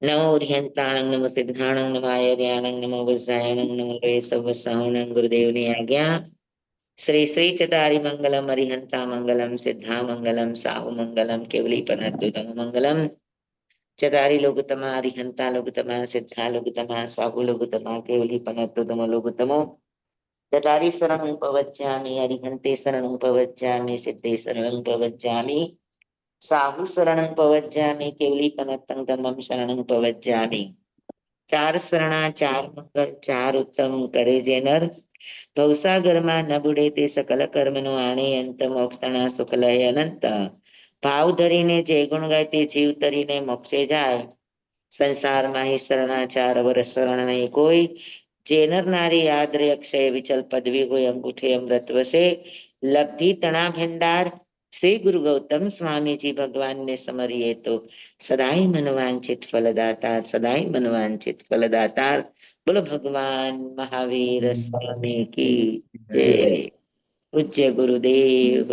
નમો ઓરિયંતાણંગ નમો સિદ્ધાણંગ નમો આયર્યાણંગ નમો વસાયણંગ નમો વૈસવસાવણંગ. ગુરુદેવની આજ્ઞા. શ્રી શ્રી ચતારી મંગલમ અરિહંતા મંગલમ સિદ્ધા મંગલમ સાહુ મંગલમ કેવલી પનર્દુતમ મંગલમ. ચતારી લોગતમા અરિહંતા લોગતમા સિદ્ધા લોગતમા સાહુ લોગતમા કેવલી પનર્દુતમ લોગતમો. ચતારી શરણં પવજ્જામિ અરિહંતે શરણં પવજ્જામિ સિદ્ધે શરણં પવજ્જામિ સાહુ શરણં પવજ્જામિ કેવલી પનર્તં ધમ્મં શરણં પવજ્જામિ. ચાર શરણા ચાર મંગલ ચાર ઉત્તમ કરે જે નર, ભવસાગરમાં ન બુડે તે સકલ કર્મનો આણે અંત, મોક્ષના સુખ લય અનંત. ભાવ ધરીને જે ગુણ ગાય તે જીવ તરીને મોક્ષે જાય, સંસારમાં હિ શરણાચાર વર શરણ નહીં કોઈ. જે નર નારી યાદ રે અક્ષય વિચલ પદવી હોય, અંગૂઠે અમૃત વસે લબ્ધિ તણા ભંડાર. શ્રી ગુરુ ગૌતમ સ્વામીજી ભગવાનને સમરીએ તો સદાય મનવાંચિત ફલદાતાર, સદાય મનવાંચિત ફલદાતાર. બોલો ભગવાન મહાવીર સ્વામી કી જય. પૂજ્ય ગુરુદેવ.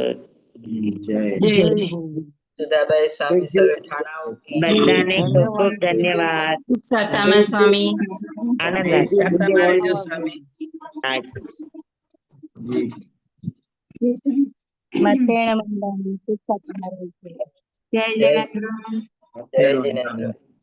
જય જય જય હો. સુધાભાઈ સ્વામી સર્વે ઠાણાઓ કી જય. બધાને ખૂબ ખૂબ ધન્યવાદ. સાતામા સ્વામી આનંદ જય આશા. સાતામા રહેજો સ્વામી. હાજી. જી. જય જય જનાર્દન. જિનેન્દ્ર.